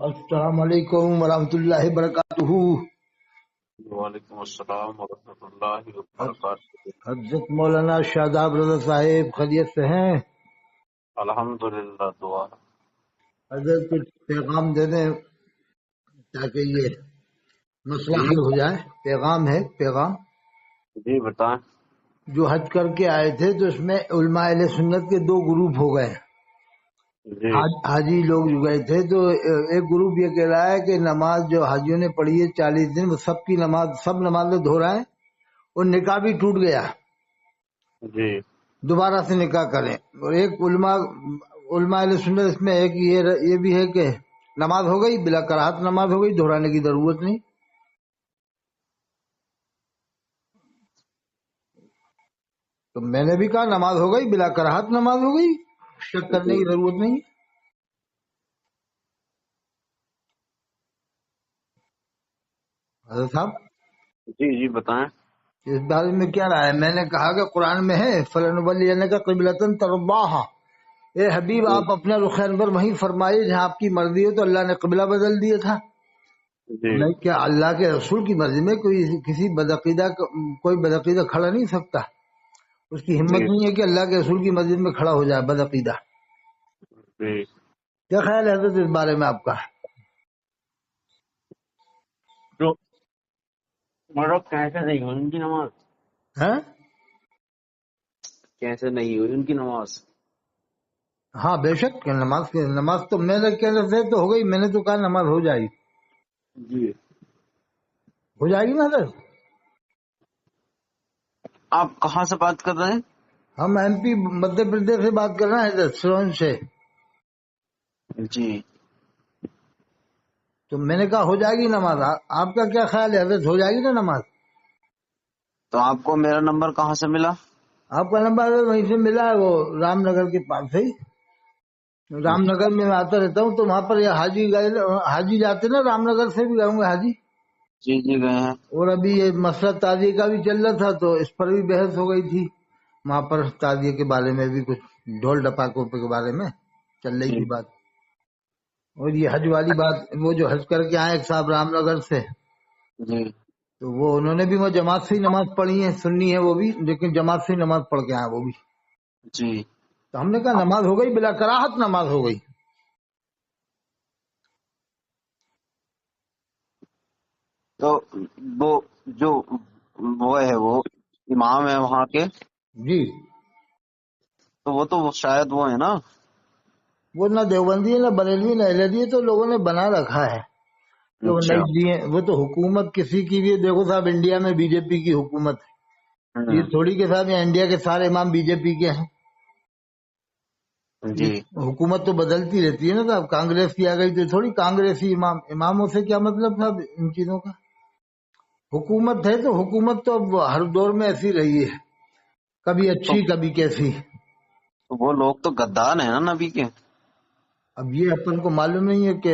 السلام علیکم ورحمۃ اللہ وبرکاتہ۔ وعلیکم السلام ورحمۃ اللہ وبرکاتہ۔ حضرت مولانا شاداب رضا صاحب خیریت سے ہیں؟ الحمدللہ، دعا۔ حضرت کچھ پیغام دے دیں تاکہ یہ مسئلہ جی حل ہو جائے۔ پیغام جی بتائیں۔ جو حج کر کے آئے تھے تو اس میں علماء اہل سنت کے دو گروپ ہو گئے۔ جی حاجی لوگ جو گئے تھے تو ایک گروپ یہ کہہ رہا ہے کہ نماز جو حاجیوں نے پڑھی ہے 40 دن وہ سب کی نماز، سب نمازیں دہرائیں، اور نکاح بھی ٹوٹ گیا، جی دوبارہ سے نکاح کریں۔ اور ایک علماء اہل سنت اس میں ایک یہ بھی ہے کہ نماز ہو گئی، بلا کراہت نماز ہو گئی، دہرانے کی ضرورت نہیں۔ تو میں نے بھی کہا نماز ہو گئی، بلا کراہت نماز ہو گئی، شک کرنے کی ضرورت نہیں۔ حضرت صاحب جی جی بتائیں۔ اس بارے میں کیا رائے ہے؟ میں نے کہا کہ قرآن میں ہے فَلَنُوَلِّيَنَّكَ قِبْلَةً تَرْضَاهَا، اے حبیب جی آپ اپنا رخ انور وہیں فرمائیے جہاں آپ کی مرضی ہو۔ تو اللہ نے قبلہ بدل دیا تھا۔ جی نہیں، کیا اللہ کے رسول کی مرضی میں کوئی بدعقیدہ کھڑا نہیں سکتا؟ اس کی ہمت جی نہیں ہے کہ اللہ کے رسول کی مسجد میں کھڑا ہو جائے بدعقیدہ۔ جی کیا خیال ہے حضرت اس بارے میں آپ کا؟ جو مرد کیسے نہیں ہوئی ان کی نماز؟ ہاں کیسے نہیں ہوئی ان کی نماز؟ ہاں بے شک نماز تو میرے کہنے سے تو ہو گئی، میں نے تو کہا نماز ہو جائے گی، جی ہو جائے گی نا حضرت۔ آپ کہاں سے بات کر رہے ہیں؟ ہم ایم پی مدھیہ پردیش سے بات کر رہے ہیں حضرت، سرون سے۔ جی تو میں نے کہا ہو جائے گی نماز، آپ کا کیا خیال ہے حضرت؟ ہو جائے گی نا نماز؟ تو آپ کو میرا نمبر کہاں سے ملا؟ آپ کا نمبر حضرت وہیں سے ملا ہے، وہ رام نگر کے پاس سے ہی۔ رام نگر میں آتا رہتا ہوں تو وہاں پر یہ حاجی جاتے نا، رام نگر سے بھی گئے حاجی۔ جی جی گئے ہیں۔ اور ابھی یہ مسئلہ تعزیے کا بھی چل رہا تھا تو اس پر بھی بحث ہو گئی تھی، وہاں پر تعزیے کے بارے میں بھی کچھ ڈھول ڈپاکوں کے بارے میں چل رہی جی تھی بات۔ اور یہ حج والی بات، وہ جو حج کر کے آئے ایک صاحب رام نگر سے، جی تو وہ انہوں نے بھی وہ جماعت سے ہی نماز پڑھی ہے، سنی ہے وہ بھی، لیکن جماعت سے ہی نماز پڑھ کے آئے وہ بھی۔ جی تو ہم نے کہا نماز ہو گئی، بلا کراہت نماز ہو گئی۔ تو وہ جو وہ امام ہے وہاں کے، جی تو شاید وہ ہے نا۔ وہ نہ دیوبندی ہے نہ بریلوی نہ اہلدی ہے، تو لوگوں نے بنا رکھا ہے کہ وہ اچھا۔ نہیں دیے۔ وہ تو حکومت کسی کی بھی ہے، دیکھو صاحب انڈیا میں بی جے پی کی حکومت ہے، یہ تھوڑی کے صاحب یہاں انڈیا کے سارے امام بی جے پی کے ہیں۔ یہ جی حکومت تو بدلتی رہتی ہے نا صاحب، کانگریس کی آ گئی تو تھوڑی کانگریسی اماموں سے کیا مطلب صاحب ان چیزوں کا؟ حکومت ہے تو حکومت تو اب ہر دور میں ایسی رہی ہے، کبھی تو اچھی کبھی کیسی۔ وہ لوگ تو غدار ہیں نا نبی کے۔ اب یہ اپن کو معلوم نہیں ہے کہ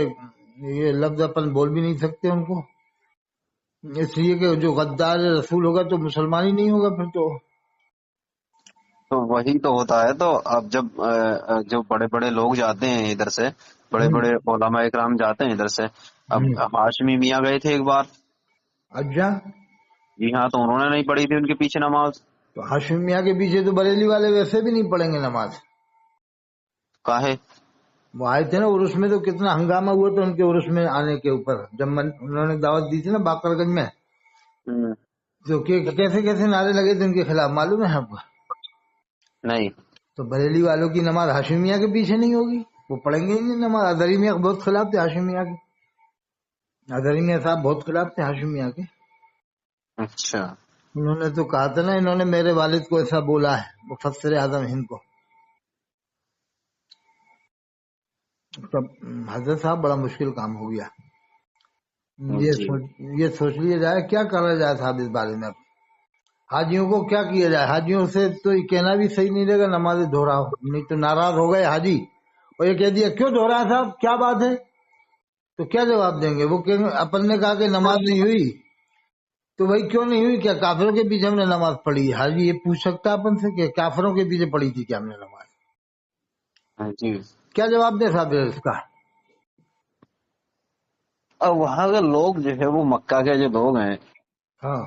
یہ لفظ اپن بول بھی نہیں سکتے ان کو، اس لیے کہ جو غدار رسول ہوگا تو مسلمان ہی نہیں ہوگا پھر تو۔ تو وہی تو ہوتا ہے۔ تو اب جب جو بڑے بڑے لوگ جاتے ہیں ادھر سے، بڑے بڑے علماء اکرام جاتے ہیں ادھر سے۔ اب ہاشمی میاں گئے تھے ایک بار۔ اچھا، جی ہاں، تو انہوں نے نہیں پڑھی تھی ان کے پیچھے نماز۔ تو ہاشم میاں کے پیچھے تو بریلی والے ویسے بھی نہیں پڑھیں گے نماز۔ کاہے؟ وہ آئے تھے نا عرس میں، تو کتنا ہنگامہ ہوا تھا ان کے عرس میں آنے کے اوپر، جب انہوں نے دعوت دی تھی نا باقر گنج میں، تو کیسے کیسے نعرے لگے تھے ان کے خلاف، معلوم ہے آپ کو؟ نہیں۔ تو بریلی والوں کی نماز ہاشم میاں کے پیچھے نہیں ہوگی، وہ پڑھیں گے ہی نہیں نماز۔ ادری میاں بہت خلاف تھے ہاشم میاں کے، ادری میاں صاحب بہت خلاف تھے ہاشم میاں کے۔ اچھا۔ انہوں نے تو کہا تھا نا، انہوں نے میرے والد کو ایسا بولا ہے، مفسر اعظم ہند کو۔ تب حضرت صاحب بڑا مشکل کام ہو گیا۔ جی یہ سوچ لیا جائے کیا کرا جائے صاحب اس بارے میں۔ حاجیوں کو کیا کیا جائے؟ حاجیوں سے تو یہ کہنا بھی صحیح نہیں رہے گا نماز دہراؤ، نہیں تو ناراض ہو گئے حاجی، اور یہ کہہ دیا کیوں دہرا صاحب، کیا بات ہے؟ تو کیا جواب دیں گے؟ وہ کہیں گے اپن نے کہا کہ نماز نہیں ہوئی، تو بھائی کیوں نہیں ہوئی؟ کیا کافروں کے پیچھے ہم نے نماز پڑھی؟ حاجی یہ پوچھ سکتا ہے اپن سے کہ کافروں کے پیچھے پڑھی تھی کیا ہم نے نماز؟ جی کیا جواب دیں صاحب اس کا؟ اور وہاں کے لوگ جو ہے وہ مکہ کے جو لوگ ہیں ہاں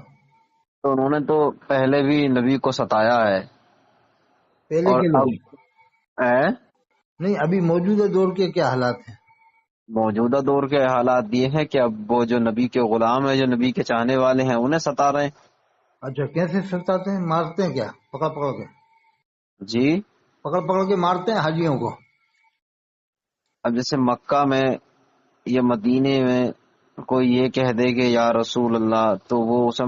تو انہوں نے تو پہلے بھی نبی کو ستایا ہے، پہلے اور کے اب لوگ اے، نہیں، ابھی موجودہ دور کے کیا حالات ہیں؟ موجودہ دور کے حالات یہ ہیں کہ اب وہ جو نبی کے غلام ہیں، جو نبی کے چاہنے والے ہیں، انہیں ستا رہے ہیں۔ اچھا، کیسے ستاتے ہیں؟ مارتے ہیں کیا؟ پکڑ پکڑ کے؟ جی، پکڑ پکڑ کے مارتے ہیں حاجیوں کو؟ اب جیسے مکہ میں یا مدینے میں کوئی یہ کہہ دے کہ یا رسول اللہ، تو وہ اسے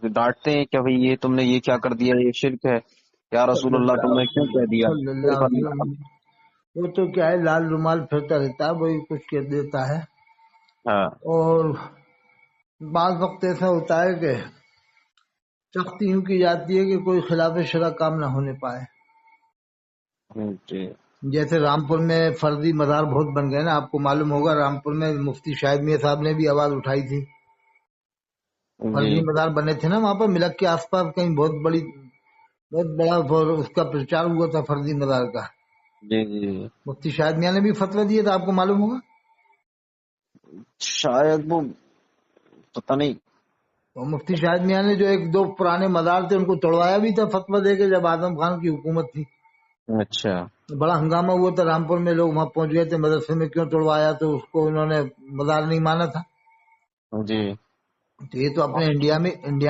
ڈانٹتے ہیں کہ بھئی یہ تم نے یہ کیا کر دیا، یہ شرک ہے، یا رسول صلی اللہ اللہ تم نے علیہ کیوں وسلم، کہہ دیا؟ صلی پھر اللہ علیہ وسلم۔ وہ تو کیا ہے، لال رومال پھرتا رہتا ہے، وہی کچھ کہہ دیتا ہے۔ ہاں اور بعض وقت ایسا ہوتا ہے کہ سختی یوں کی جاتی ہے کہ کوئی خلاف شرع کام نہ ہونے پائے۔ جی جیسے رامپور میں فرضی مزار بہت بن گئے نا، آپ کو معلوم ہوگا رامپور میں مفتی شاہد میاں صاحب نے بھی آواز اٹھائی تھی، جی فرضی مزار بنے تھے نا وہاں پر ملک کے آس پاس، کہیں بہت بڑا اس کا پرچار ہوا تھا فرضی مزار کا۔ جی جی مفتی شاہد میاں نے بھی فتویٰ دیا تھا، آپ کو معلوم ہوگا۔ شاید وہ پتہ نہیں۔ اور مفتی شاہد میاں نے جو ایک دو پرانے مزار تھے ان کو توڑوایا بھی تھا فتویٰ دے کے، جب اعظم خان کی حکومت تھی۔ اچھا بڑا ہنگامہ ہوا تھا رامپور میں، لوگ وہاں پہنچ گئے تھے مدرسے میں کیوں توڑوایا، تو اس کو انہوں نے مزار نہیں مانا تھا۔ جی تو یہ تو اپنے انڈیا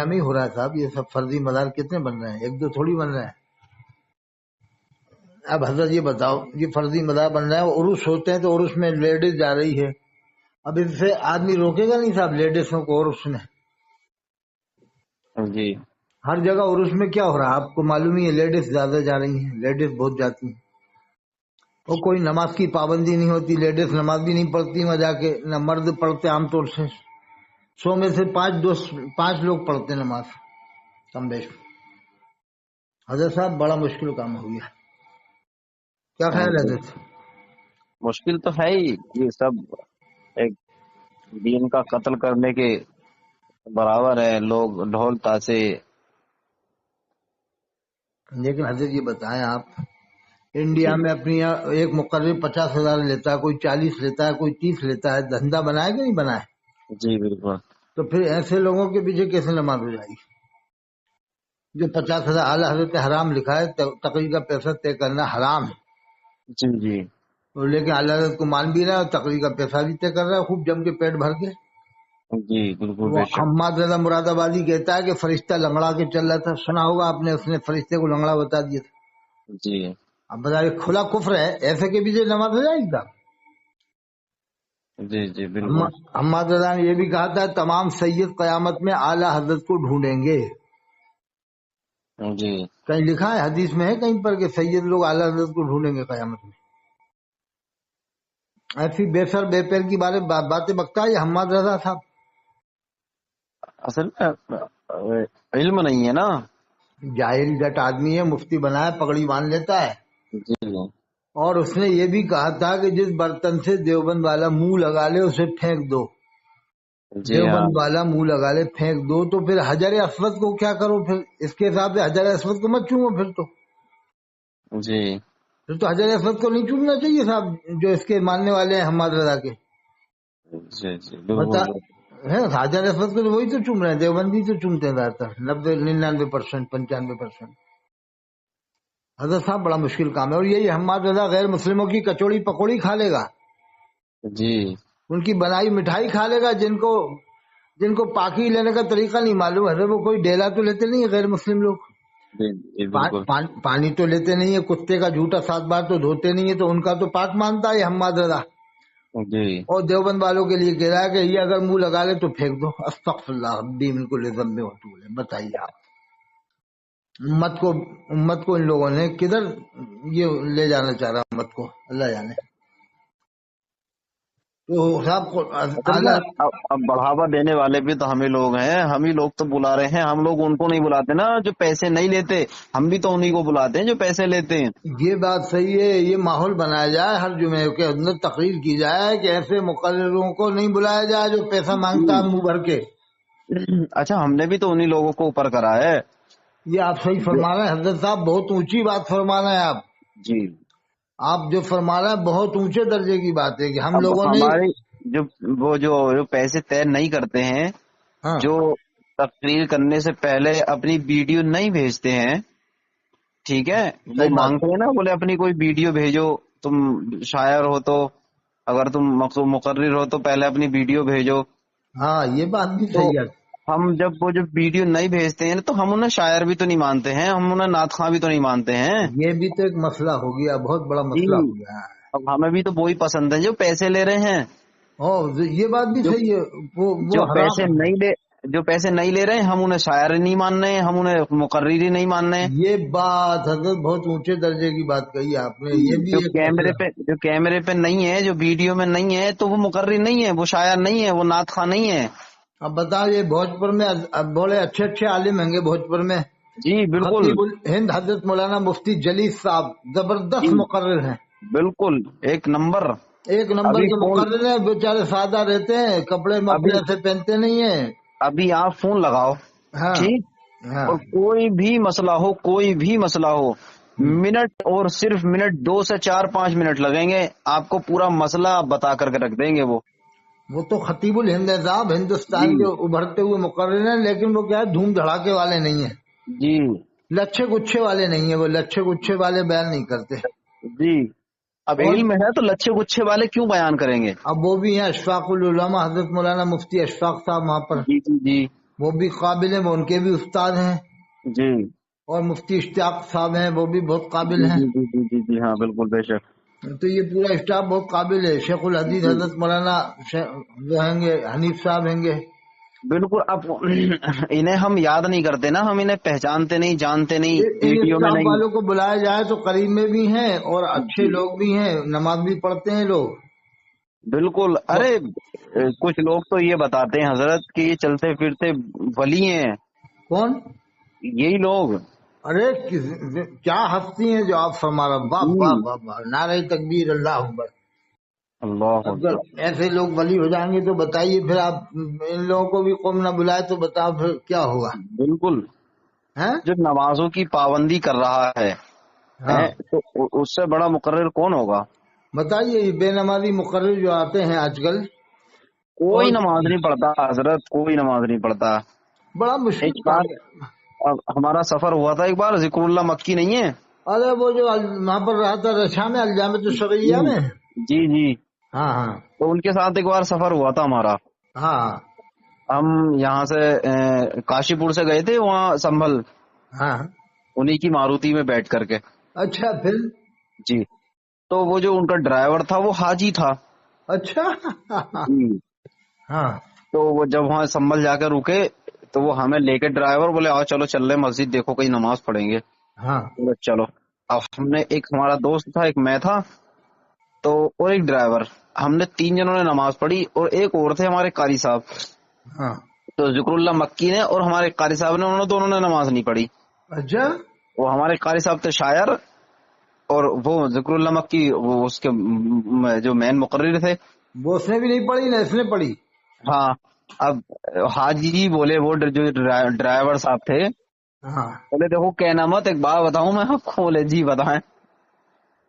میں ہی ہو رہا ہے صاحب، یہ سب فرضی مزار کتنے بن رہے ہیں، ایک دو تھوڑی بن رہے ہیں۔ اب حضرت یہ بتاؤ، یہ فرضی مزار بن رہا ہے، عرس ہوتے ہیں تو عرس میں لیڈیز جا رہی ہے، اب اس سے آدمی روکے گا نہیں صاحب لیڈیزوں کو عرس میں؟ جی ہر جگہ عرس میں کیا ہو رہا ہے آپ کو معلوم ہی ہے، لیڈیز زیادہ جا رہی ہیں، لیڈیز بہت جاتی ہیں، اور کوئی نماز کی پابندی نہیں ہوتی، لیڈیز نماز بھی نہیں پڑھتی وہاں جا کے، نہ مرد پڑھتے، عام طور سے 100 میں سے 5 لوگ پڑھتے نماز کم بیش۔ حضرت صاحب بڑا مشکل کام ہو گیا، کیا خیال ہے جی حضرت؟ مشکل تو ہے ہی، یہ سب ایک دین کا قتل کرنے کے برابر ہے، لوگ ڈھول تاشے۔ لیکن حضرت یہ بتائیں آپ، انڈیا میں اپنی ایک مقرر 50,000 لیتا ہے، کوئی 40 لیتا ہے، کوئی 30 لیتا ہے، دھندا بنائے کہ نہیں بنائے؟ جی بالکل۔ تو پھر ایسے لوگوں کے پیچھے کیسے نماز ہو جائے گی؟ جو 50,000 اعلیٰ حضرت نے حرام لکھا ہے، تقریر کا پیسہ طے کرنا حرام ہے، جی جی اور لیکن اعلیٰ حضرت کو مان بھی رہا ہے اور تقریر کا پیسہ بھی طے کر رہا ہے، خوب جم کے پیٹ بھر کے۔ جی بالکل وہ بے شک۔ حماد رضا مراد آبادی کہتا ہے کہ فرشتہ لنگڑا کے چل رہا تھا، سنا ہوگا آپ نے، اس نے فرشتے کو لنگڑا بتا دیا تھا۔ جی اب بتائیے، کھلا کفر ہے، ایسے کے پیچھے نماز ہو جائے گی کیا؟ جی جی بالکل۔ حماد رضا نے یہ بھی کہا تھا تمام سید قیامت میں اعلیٰ حضرت کو ڈھونڈیں گے، جی کہیں لکھا ہے حدیث میں ہے کہیں پر کہ سید لوگ اعلیٰ حضرت کو ڈھونڈیں گے قیامت میں؟ ایسی بے سر بے پیر کی باتیں بکتا ہے یہ حماد رضا صاحب۔ اصل میں علم نہیں ہے نا۔ جاہل جٹ آدمی ہے، مفتی بنا ہے، پگڑی باندھ لیتا ہے، جی اور اس نے یہ بھی کہا تھا کہ جس برتن سے دیوبند والا منہ لگا لے اسے پھینک دو، جی ہاں دیوبند والا منہ لگا لے پھینک دو، تو پھر حجر اسود کو کیا کرو؟ پھر اس کے حساب سے حجر اسود کو مت چومو، پھر جی تو حجر اسود کو نہیں چومنا چاہیے صاحب، جو اس کے ماننے والے ہیں حماد رضا کے۔ جی جی بتا بالکل۔ ہے حجر اسود کو تو وہی تو چوم رہے ہیں، دیوبندی تو چومتے ہیں زیادہ تر، 99%، 95%۔ حضرت صاحب بڑا مشکل کام ہے، اور یہی حماد رضا غیر مسلموں کی کچوڑی پکوڑی کھا لے گا، جی ان کی بنائی مٹھائی کھا لے گا، جن کو پاکی لینے کا طریقہ نہیں معلوم ہے، وہ کوئی ڈیلا تو لیتے نہیں ہے غیر مسلم لوگ، جی جی بالکل۔ پانی تو لیتے نہیں ہے، کتے کا جھوٹا 7 بار تو دھوتے نہیں ہے، تو ان کا تو پاک مانتا ہے حماد رضا، جی اور دیوبند والوں کے لیے کہہ رہا ہے کہ یہ اگر منہ لگا لے تو پھینک دو، استغفر اللہ ربی من کل ذنب واتوب الیہ۔ بتائیے آپ، امت کو ان لوگوں نے کدھر یہ لے جانا چاہ رہا امت کو، اللہ جانے۔ تو صاحب اصل میں اب بڑھاوا دینے والے بھی تو ہم ہی لوگ ہیں، ہم ہی لوگ تو بلا رہے ہیں، ہم لوگ ان کو نہیں بلاتے نا جو پیسے نہیں لیتے، ہم بھی تو انہی کو بلاتے ہیں جو پیسے لیتے ہیں۔ یہ بات صحیح ہے، یہ ماحول بنایا جائے، ہر جمعے کے اندر تقریر کی جائے کہ ایسے مقرروں کو نہیں بلایا جائے جو پیسہ مانگتا ہے منہ بھر کے۔ اچھا ہم نے بھی تو انہی لوگوں کو اوپر کرا ہے یہ آپ صحیح فرما رہے ہیں حضرت صاحب، بہت اونچی بات فرما رہے ہیں آپ، جی۔ آپ جو فرما رہے ہیں بہت اونچے درجے کی بات ہے کہ ہم اب لوگوں نے ہماری جو جو پیسے طے نہیں کرتے ہیں، ہاں جو تقریر کرنے سے پہلے اپنی ویڈیو نہیں بھیجتے ہیں، ٹھیک ہے، وہ صحیح بات. مانگتے ہیں نا، بولے اپنی کوئی ویڈیو بھیجو، تم شاعر ہو تو، اگر تم مقرر ہو تو پہلے اپنی ویڈیو بھیجو. ہاں یہ بات بھی تو صحیح ہے. ہم جب ویڈیو نہیں بھیجتے ہیں تو ہم انہیں شاعر بھی تو نہیں مانتے ہیں، ہم انہیں نعت خواں بھی تو نہیں مانتے ہیں. یہ بھی تو ایک مسئلہ ہو گیا، بہت بڑا جی، مسئلہ ہو گیا ہے. اب ہمیں بھی تو وہی پسند ہے جو پیسے لے رہے ہیں. یہ بات بھی جو صحیح ہے. وہ جو حرام. پیسے نہیں لے رہے ہیں، ہم انہیں شاعر نہیں مان رہے ہیں، ہم انہیں مقرری نہیں مان رہے ہیں. یہ بات حضرت بہت اونچے درجے کی بات کہی آپ نے. یہ بھی ایک مسئلہ. جو کیمرے پہ نہیں ہے، جو ویڈیو میں نہیں ہے، تو وہ مقرری نہیں ہے، وہ شاعر نہیں ہے، وہ نعت خواں نہیں ہے. اب بتاؤ، یہ بھوجپور میں اب بولے اچھے اچھے عالم ہیں گے بھوجپور میں. جی بالکل. خطیب الہند حضرت مولانا مفتی جلیل صاحب زبردست جی مقرر ہیں. بالکل، ایک نمبر. ایک نمبر ابھی کے فون مقرر ہیں. بیچارے سادہ رہتے ہیں، کپڑے ابھی مپڑے سے پہنتے نہیں ہیں. ابھی آپ فون لگاؤ، ہاں ٹھیک، ہاں. اور کوئی بھی مسئلہ ہو، منٹ اور صرف منٹ 2 سے 4-5 منٹ لگیں گے، آپ کو پورا مسئلہ بتا کر کے رکھ دیں گے وہ. وہ تو خطیب الہند صاحب جی ہندوستان کے ابھرتے ہوئے مقرر ہیں، لیکن وہ کیا ہے، دھوم دھڑاکے والے نہیں ہیں، جی لچھے گچھے والے نہیں ہیں. وہ لچھے گچھے والے بیان نہیں کرتے. جی. اب اور علم ہے تو لچھے گچھے والے کیوں بیان کریں گے؟ اب وہ بھی ہیں اشفاق العلماء حضرت مولانا مفتی اشفاق صاحب وہاں پر. جی جی جی وہ بھی قابل ہیں، وہ ان کے بھی استاد ہیں. جی اور مفتی اشتیاق صاحب ہیں، وہ بھی بہت قابل جی ہیں. جی جی جی جی ہاں بالکل، بے شک. تو یہ پورا اسٹاف بہت قابل ہے. شیخ الحدیث جی حضرت مولانا وہ ہیں گے، حنیف صاحب ہیں گے. بالکل. اب انہیں ہم یاد نہیں کرتے نا، ہم انہیں پہچانتے نہیں، جانتے نہیں، ان ویڈیو میں اسٹاف نہیں. والوں کو بلایا جائے تو قریب میں بھی ہیں اور اچھے جی لوگ بھی ہیں، نماز بھی پڑھتے ہیں لوگ. بالکل. ارے کچھ لوگ تو یہ بتاتے ہیں حضرت کہ یہ چلتے پھرتے ولی ہیں، کون؟ یہی لوگ. ارے کیا ہستی ہیں جو آپ فرما رہے. واہ جی واہ واہ واہ، نعرہ تکبیر، اللہ اکبر. اللہ اگر اکبر. ایسے لوگ ولی ہو جائیں گے تو بتائیے پھر آپ ان لوگوں کو بھی قوم نہ بلائے تو بتاؤ پھر کیا ہوگا. بالکل. ہیں؟ جو نمازوں کی پابندی کر رہا ہے ہاں تو اس سے بڑا مقرر کون ہوگا؟ بتائیے. یہ بے نمازی مقرر جو آتے ہیں آج کل، کوئی اور نماز نہیں پڑھتا حضرت، کوئی نماز نہیں پڑھتا. بڑا مشکل ایک کام بار ہے. ہمارا سفر ہوا تھا، ایک بار ذکر اللہ مکی نہیں ہے؟ ارے وہ جو وہاں پر رہا تھا رچھا میں، الجامع الشرعیہ جی میں. جی جی. ہاں ہاں تو ان کے ساتھ ایک بار سفر ہوا تھا ہمارا. ہاں ہم یہاں سے کاشی پور سے گئے تھے وہاں سنبھل، ہاں. انہی کی ماروتی میں بیٹھ کر کے. اچھا پھر. جی. تو وہ جو ان کا ڈرائیور تھا وہ حاجی تھا. اچھا. جی. ہاں تو وہ جب وہاں سنبھل جا کے رکے تو وہ ہمیں لے کے ڈرائیور بولے آؤ چلو چل رہے مسجد، دیکھو کہیں نماز پڑھیں گے. ہاں بولے چلو. اب ہم نے، ایک ہمارا دوست تھا، ایک میں تھا، تو اور ایک ڈرائیور، ہم نے 3 جنوں نے نماز پڑھی، اور ایک اور تھے ہمارے قاری صاحب. ہاں. تو ذکر اللہ مکی نے اور ہمارے قاری صاحب نے، انہوں دونوں نے نماز نہیں پڑھی. اچھا. وہ ہمارے قاری صاحب تھے شاعر، اور وہ ذکر اللہ مکی وہ اس کے جو مین مقرر تھے. وہ اس نے بھی نہیں پڑھی نہ اس نے پڑھی. ہاں. اب حاجی جی بولے، وہ جو ڈرائیور صاحب تھے، ہاں بولے دیکھو کہنا مت، ایک بات بتاؤں میں آپ کو. بولے جی بتائیں.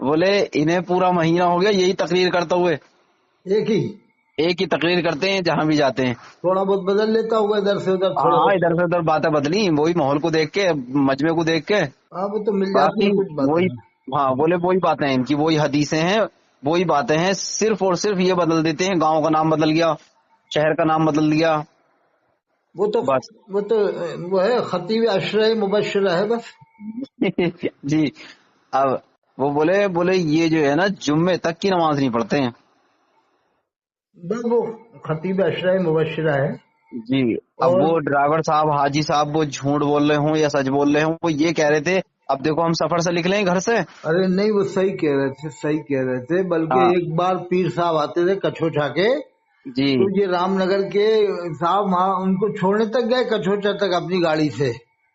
بولے انہیں پورا مہینہ ہو گیا یہی تقریر کرتے ہوئے، ایک ہی. ایک ہی تقریر کرتے ہیں جہاں بھی جاتے ہیں. تھوڑا بہت بدل لیتا ہوگا ادھر سے ادھر تھوڑا ہاں بہت. ادھر سے ادھر باتیں بدلی، وہی ماحول کو دیکھ کے، مجمع کو دیکھ کے، ہاں وہ تو مل جاتی باقی ہیں کچھ باتیں. وہی. ہاں بولے وہی باتیں ہیں ان کی، وہی حدیثیں ہیں، وہی باتیں ہیں، صرف اور صرف یہ بدل دیتے ہیں، گاؤں کا نام بدل گیا، شہر کا نام بدل دیا، وہ تو بس. وہ ہے خطیب اشرہ مبشرہ ہے بس. جی. اب وہ بولے یہ جو ہے نا جمعے تک کی نماز نہیں پڑھتے ہیں. بس وہ خطیب اشرہ مبشرہ ہے. جی. اب اور وہ ڈرائیور صاحب، حاجی صاحب، وہ جھوٹ بول رہے ہوں یا سچ بول رہے ہوں، وہ یہ کہہ رہے تھے اب دیکھو ہم سفر سے نکلے ہیں گھر سے. ارے نہیں وہ صحیح کہہ رہے تھے، صحیح کہہ رہے تھے. بلکہ ہاں. ایک بار پیر صاحب آتے تھے کچھوچا کے، جی تو یہ رام نگر کے صاحب وہاں ان کو چھوڑنے تک گئے کچھوچا تک اپنی گاڑی سے.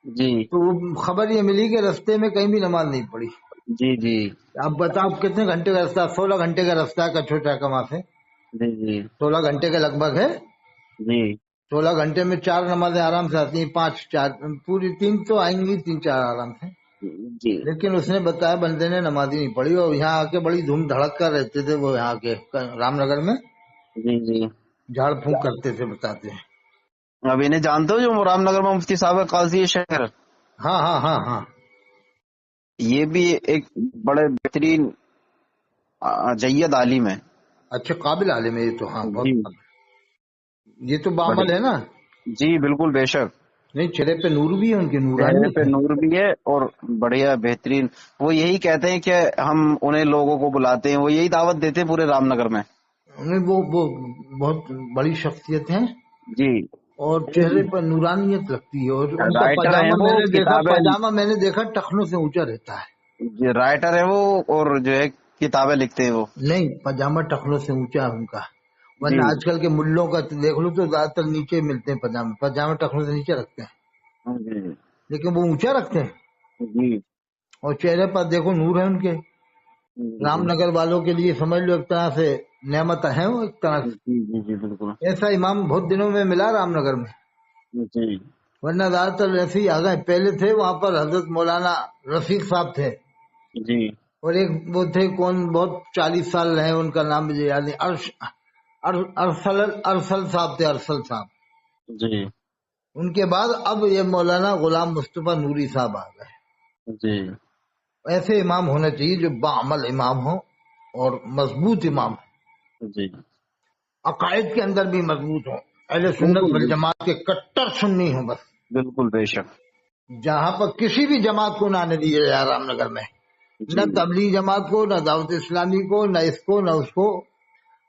جی تو وہ خبر یہ ملی کہ رستے میں کہیں بھی نماز نہیں پڑھی. جی جی اب بتاؤ کتنے گھنٹے کا رستہ؟ 16 گھنٹے کا رستہ ہے کچھوچا کا وہاں سے. جی جی 16 گھنٹے کا لگ بھگ ہے. جی 16 گھنٹے میں 4 نمازیں آرام سے آتی ہیں، 5 4 پوری 3 تو آئیں گی، 3 4 آرام سے. جی. لیکن اس نے بتایا بندے نے نماز ہی نہیں پڑھی، اور یہاں آ کے بڑی دھوم دھڑک کر رہتے تھے وہ یہاں کے رام نگر میں. جی جی. جھاڑ پھونک کرتے تھے بتاتے ہیں. اب انہیں جانتے ہو جو رام نگر میں مفتی صاحب ہے، قاضی شہر؟ ہاں ہاں ہاں ہاں. یہ بھی ایک بڑے بہترین جید عالم ہے. اچھا قابل عالم ہے یہ تو. ہاں بہت جی قابل. یہ تو بڑے. بعمل ہے نا. جی بالکل بے شک. نہیں چہرے پہ نور بھی ہے ان کے، چہرے نورانیت پہ ہے. نور بھی ہے اور بڑھیا بہترین. وہ یہی کہتے ہیں کہ ہم انہیں لوگوں کو بلاتے ہیں، وہ یہی دعوت دیتے ہیں پورے رام نگر میں. وہ بہت بڑی شخصیت ہیں جی. اور چہرے پر نورانیت لگتی ہے. اور ان کا رائٹر ہیں پاجامہ وہ، میں نے دیکھا ٹخنوں سے اونچا رہتا ہے. رائٹر ہے وہ، اور جو ہے کتابیں لکھتے ہیں وہ. نہیں پاجامہ ٹخنوں سے اونچا ہے ان کا. جی ورنہ آج کل کے ملوں کا دیکھ لو تو زیادہ تر نیچے ملتے ہیں پاجامہ ٹخنوں سے نیچے رکھتے ہیں، جی لیکن وہ اونچا رکھتے ہیں. جی اور چہرے پر دیکھو نور ہے ان کے. رام جی نگر والوں کے لیے سمجھ لو ایک طرح سے نعمت ہے وہ ایک طرح سے. جی جی بالکل. ایسا امام بہت دنوں میں ملا رام نگر میں. جی ورنہ زیادہ تر ایسے ہی آ گئے. پہلے تھے وہاں پر حضرت مولانا رفیق صاحب تھے، جی اور ایک وہ تھے کون بہت 40 سال رہے، ان کا نام مجھے یاد نہیں. ارسل صاحب تھے، ارسل صاحب. جی ان کے بعد اب یہ مولانا غلام مصطفیٰ نوری صاحب آ گئے. جی ایسے امام ہونے چاہیے جو باعمل امام ہو اور مضبوط امام ہو، جی عقائد کے اندر بھی مضبوط ہو، اہل سنت بالکل والجماعت کے کٹر سنی ہوں. بس بالکل بے شک. جہاں پر کسی بھی جماعت کو نہ آنے دیے جائے رام نگر میں، نہ جی تبلیغ جماعت کو، نہ دعوت اسلامی کو، نہ اس کو نہ اس کو.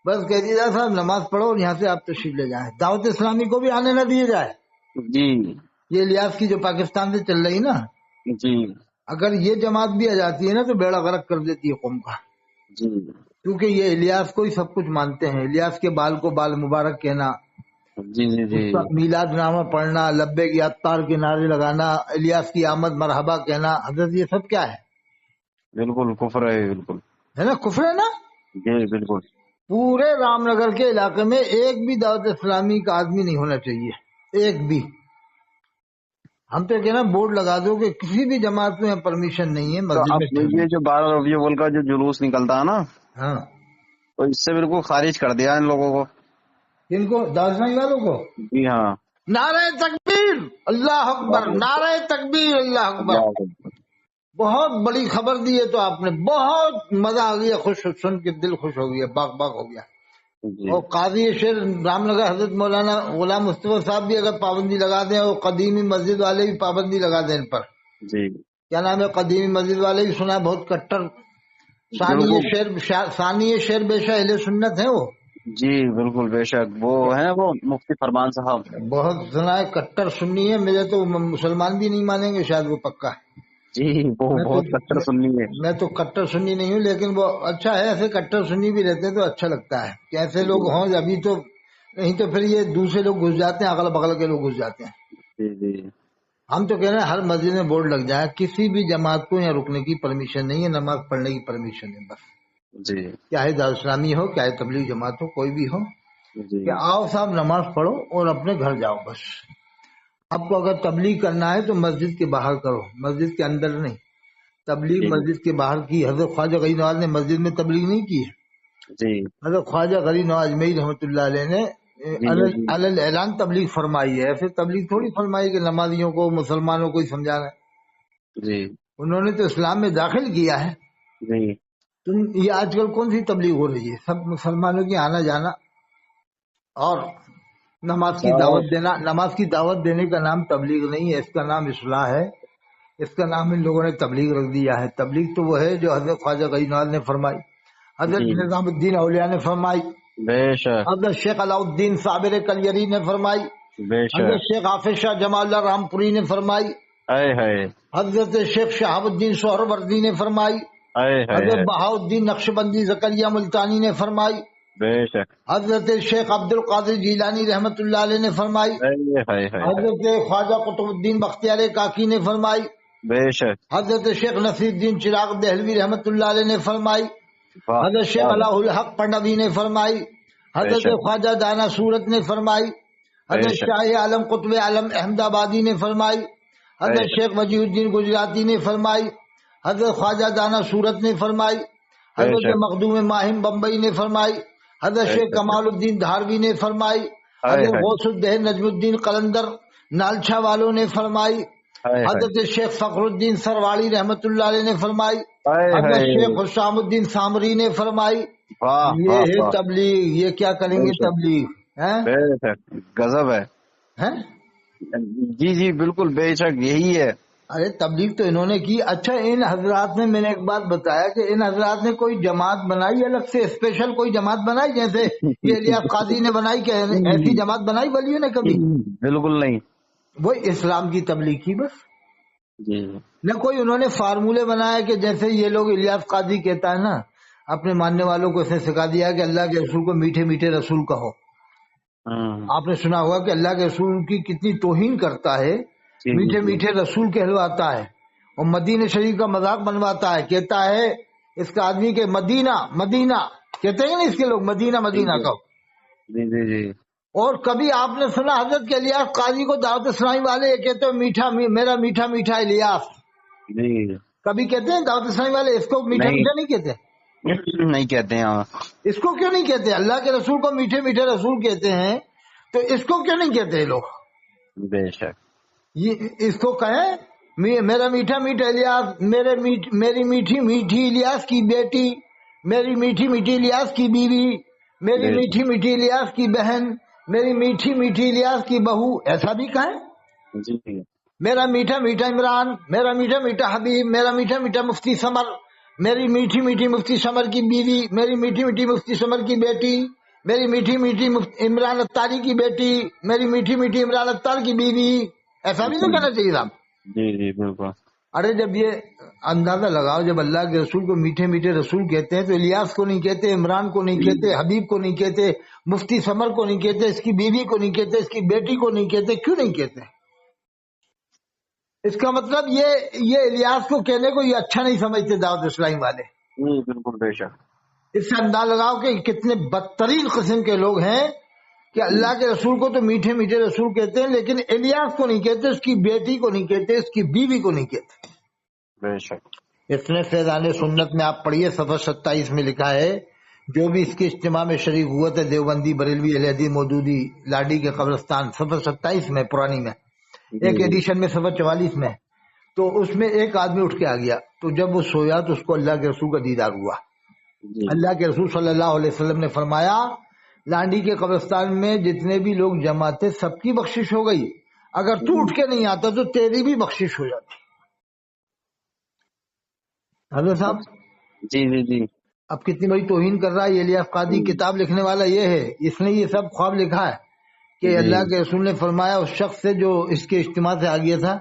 بس کہہ دیا جائے صاحب نماز پڑھو اور یہاں سے آپ تشریف لے جائیں. دعوت اسلامی کو بھی آنے نہ دیے جائے. جی یہ الیاس کی جو پاکستان سے چل رہی نا، جی اگر یہ جماعت بھی آ جاتی ہے نا تو بیڑا غرق کر دیتی ہے قوم کا. جی کیونکہ یہ الیاس کو ہی سب کچھ مانتے ہیں. الیاس کے بال کو بال مبارک کہنا، جی جی اس جی کا میلاد نامہ پڑھنا، لبیک یا اطار کے نعرے لگانا، الیاس کی آمد مرحبا کہنا، حضرت یہ سب کیا ہے؟ بالکل کفر ہے. بالکل ہے نا، کفر ہے نا. جی بالکل. پورے رام نگر کے علاقے میں ایک بھی دعوت اسلامی کا آدمی نہیں ہونا چاہیے، ایک بھی. ہم تو کہنا بورڈ لگا دو کہ کسی بھی جماعت میں پرمیشن نہیں ہے تو مسجد اب میں ٹھہرنے یہ کی. جو 12 ربیع کا جو جلوس نکلتا ہے نا، ہاں. تو اس سے بالکل خارج کر دیا ان لوگوں کو. کن کو؟ دعوت اسلامی والوں کو. جی ہاں. نعرہ تکبیر اللہ اکبر، نعرہ تکبیر اللہ اکبر. اللہ اکبر. بہت بڑی خبر دی ہے تو آپ نے، بہت مزہ آ گیا، خوش سن کے دل خوش ہو گیا، باغ باغ ہو گیا. جی اور قاضی شیر رام نگر حضرت مولانا غلام مصطفیٰ صاحب بھی اگر پابندی لگا دیں، اور قدیمی مسجد والے بھی پابندی لگا دیں ان پر. جی کیا نام ہے، قدیمی مسجد والے بھی سنا بہت کٹر ثانی شیر بے شاہ اہل سنت ہیں وہ. جی بالکل بے شک. وہ ہیں وہ مفتی فرمان صاحب. بہت سنا ہے، کٹر سنی ہے. میرے تو مسلمان بھی نہیں مانیں گے شاید، وہ پکا ہے. جی وہ بہت کٹر سنی ہے. میں تو کٹر سنی نہیں ہوں، لیکن وہ اچھا ہے. ایسے کٹر سنی بھی رہتے ہیں تو اچھا لگتا ہے کہ ایسے لوگ ہوں. ابھی تو نہیں تو پھر یہ دوسرے لوگ گھس جاتے ہیں، اگل بغل کے لوگ گھس جاتے ہیں. جی جی ہم تو کہہ رہے ہیں ہر مسجد میں بورڈ لگ جائے، کسی بھی جماعت کو یہاں رکنے کی پرمیشن نہیں ہے، نماز پڑھنے کی پرمیشن ہے بس. جی چاہے دعوت اسلامی ہو، چاہے تبلیغ جماعت ہو، کوئی بھی ہو، جی کہ آؤ صاحب نماز پڑھو اور اپنے گھر جاؤ بس. آپ کو اگر تبلیغ کرنا ہے تو مسجد کے باہر کرو، مسجد کے اندر نہیں. تبلیغ جی مسجد کے باہر کی. حضرت خواجہ غریب نواز نے مسجد میں تبلیغ نہیں کی ہے. جی حضرت خواجہ غریب نواز اجمیری رحمۃ اللہ علیہ نے جی جی علل اعلان تبلیغ فرمائی ہے. ایسے تبلیغ تھوڑی فرمائی کہ نمازیوں کو، مسلمانوں کو ہی سمجھانا ہے. جی انہوں نے تو اسلام میں داخل کیا ہے. جی یہ آج کل کون سی تبلیغ ہو رہی ہے؟ سب مسلمانوں کی آنا جانا اور نماز کی دعوت دینا. نماز کی دعوت دینے کا نام تبلیغ نہیں ہے، اس کا نام اصلاح ہے. اس کا نام ان لوگوں نے تبلیغ رکھ دیا ہے. تبلیغ تو وہ ہے جو حضرت خواجہ غریب نواز نے فرمائی، حضرت جی نظام الدین اولیاء نے فرمائی، بے شک حضرت شیخ علاء الدین صابر کلیری نے فرمائی، بے حضرت شک. شیخ حافظ شاہ جمال اللہ رامپوری نے فرمائی، اے ہے حضرت شیخ شہاب الدین سہروردی نے فرمائی، اے حضرت ہے بہاؤالدین نقشبندی زکریا ملتانی نے فرمائی، بے شک. حضرت شیخ عبد القادر جیلانی رحمت اللہ علیہ نے فرمائی، اے ہے حضرت خواجہ قطب الدین بختیار کاکی نے فرمائی، بے شک. حضرت شیخ نصیر الدین چراغ دہلوی رحمت اللہ علیہ نے فرمائی، واہ حضرت شیخ واہ. علاء الحق پنڈوی نے فرمائی، بے حضرت شک خواجہ دانا صورت نے فرمائی، بے حضرت شک. شاہ عالم قطب عالم احمد آبادی نے فرمائی، اے حضرت شیخ وجیہ الدین گجراتی نے فرمائی، حضرت خواجہ دانا صورت نے فرمائی، بے حضرت شک مخدوم ماہم بمبئی نے فرمائی، حضرت شیخ کمال الدین دھاروی نے فرمائی، حضرت غوث الدین نجم الدین قلندر نالچھا والوں نے فرمائی، حضرت شیخ فخر الدین سرواڑی رحمت اللہ علیہ نے فرمائی، حضرت شیخ حسام الدین سامری نے فرمائی۔ یہ ہے تبلیغ، یہ کیا کریں گے تبلیغ؟ غضب ہے۔ جی بالکل بے شک یہی ہے۔ ارے تبلیغ تو انہوں نے کی۔ اچھا ان حضرات نے، میں نے ایک بات بتایا کہ ان حضرات نے کوئی جماعت بنائی الگ سے، اسپیشل کوئی جماعت بنائی جیسے یہ الیاس قاضی نے بنائی؟ کہ ایسی جماعت بنائی ولیوں نے کبھی؟ بالکل نہیں۔ وہ اسلام کی تبلیغ کی بس۔ جی نہ کوئی انہوں نے فارمولے بنایا کہ جیسے یہ لوگ الیاس قاضی کہتا ہے نا، اپنے ماننے والوں کو اس نے سکھا دیا کہ اللہ کے رسول کو میٹھے میٹھے رسول کہو۔ آپ نے سنا ہوگا کہ اللہ کے رسول کی کتنی توہین کرتا ہے، میٹھے میٹھے رسول کہلواتا ہے، اور مدینہ شریف کا مذاق بنواتا ہے، کہتا ہے اس کا آدمی کے مدینہ مدینہ کہتے ہیں نا اس کے لوگ، مدینہ مدینہ کہو۔ جی اور کبھی آپ نے سنا حضرت کے الیاس قاضی کو دعوت اسلامی والے یہ کہتے ہیں میٹھا میرا میٹھا میٹھا الیاس؟ کبھی کہتے ہیں دعوت اسلامی والے اس کو میٹھا میٹھا نہیں کہتے؟ نہیں کہتے ہیں۔ اس کو کیوں نہیں کہتے؟ اللہ کے رسول کو میٹھے میٹھے رسول کہتے ہیں تو اس کو کیوں نہیں کہتے لوگ؟ بے شک اس کو کہیں میرا میٹھا میٹھا الیاس، میری میٹھی میٹھی الیاس کی بیٹی، میری میٹھی میٹھی الیاس کی بیوی، میری میٹھی میٹھی الیاس کی بہن، میری میٹھی میٹھی الیاس کی بہو، ایسا بھی کہیں؟ میرا میٹھا میٹھا عمران، میرا میٹھا میٹھا حبیب، میرا میٹھا میٹھا مفتی سمر، میری میٹھی میٹھی مفتی سمر کی بیوی، میری میٹھی میٹھی مفتی سمر کی بیٹی، میری میٹھی میٹھی عمران اتاری کی بیٹی، میری میٹھی میٹھی عمران اتار کی بیوی، ایسا بھی تو کہنا چاہیے صاحب۔ جی بالکل۔ ارے جب یہ اندازہ لگاؤ، جب اللہ کے رسول کو میٹھے میٹھے رسول کہتے ہیں تو الیاس کو نہیں کہتے، عمران کو نہیں کہتے، حبیب کو نہیں کہتے، مفتی سمر کو نہیں کہتے، اس کی بیوی کو نہیں کہتے، اس کی بیٹی کو نہیں کہتے، کیوں نہیں کہتے؟ اس کا مطلب یہ الیاس کو کہنے کو یہ اچھا نہیں سمجھتے دعوت اسلامی والے۔ بالکل بے شک۔ اس سے اندازہ لگاؤ کہ کتنے بدترین قسم کے لوگ ہیں کہ اللہ کے رسول کو تو میٹھے میٹھے رسول کہتے ہیں لیکن الیاس کو نہیں کہتے، اس کی بیٹی کو نہیں کہتے، اس کی بیوی کو نہیں کہتے۔ بے شک۔ اس نے فیضان سنت میں آپ پڑھیے صفحہ 27 میں لکھا ہے، جو بھی اس کے اجتماع میں شریک ہوا تھا، دیوبندی بریلوی اہل حدیث مودودی لاڈی کے قبرستان، صفحہ 27 میں پرانی میں، ایک ایڈیشن میں صفحہ 44 میں، تو اس میں ایک آدمی اٹھ کے آ گیا، تو جب وہ سویا تو اس کو اللہ کے رسول کا دیدار ہوا۔ اللہ کے رسول صلی اللہ علیہ وسلم نے فرمایا لانڈی کے قبرستان میں جتنے بھی لوگ جمع تھے سب کی بخشش ہو گئی، اگر تو اٹھ کے نہیں آتا تو تیری بھی بخشش ہو جاتی۔ حضرت صاحب جی اب کتنی بڑی توہین کر رہا ہے یہ الیاس قاضی، کتاب لکھنے والا یہ ہے، اس نے یہ سب خواب لکھا ہے کہ اللہ کے رسول نے فرمایا اس شخص سے جو اس کے اجتماع سے آ گیا تھا،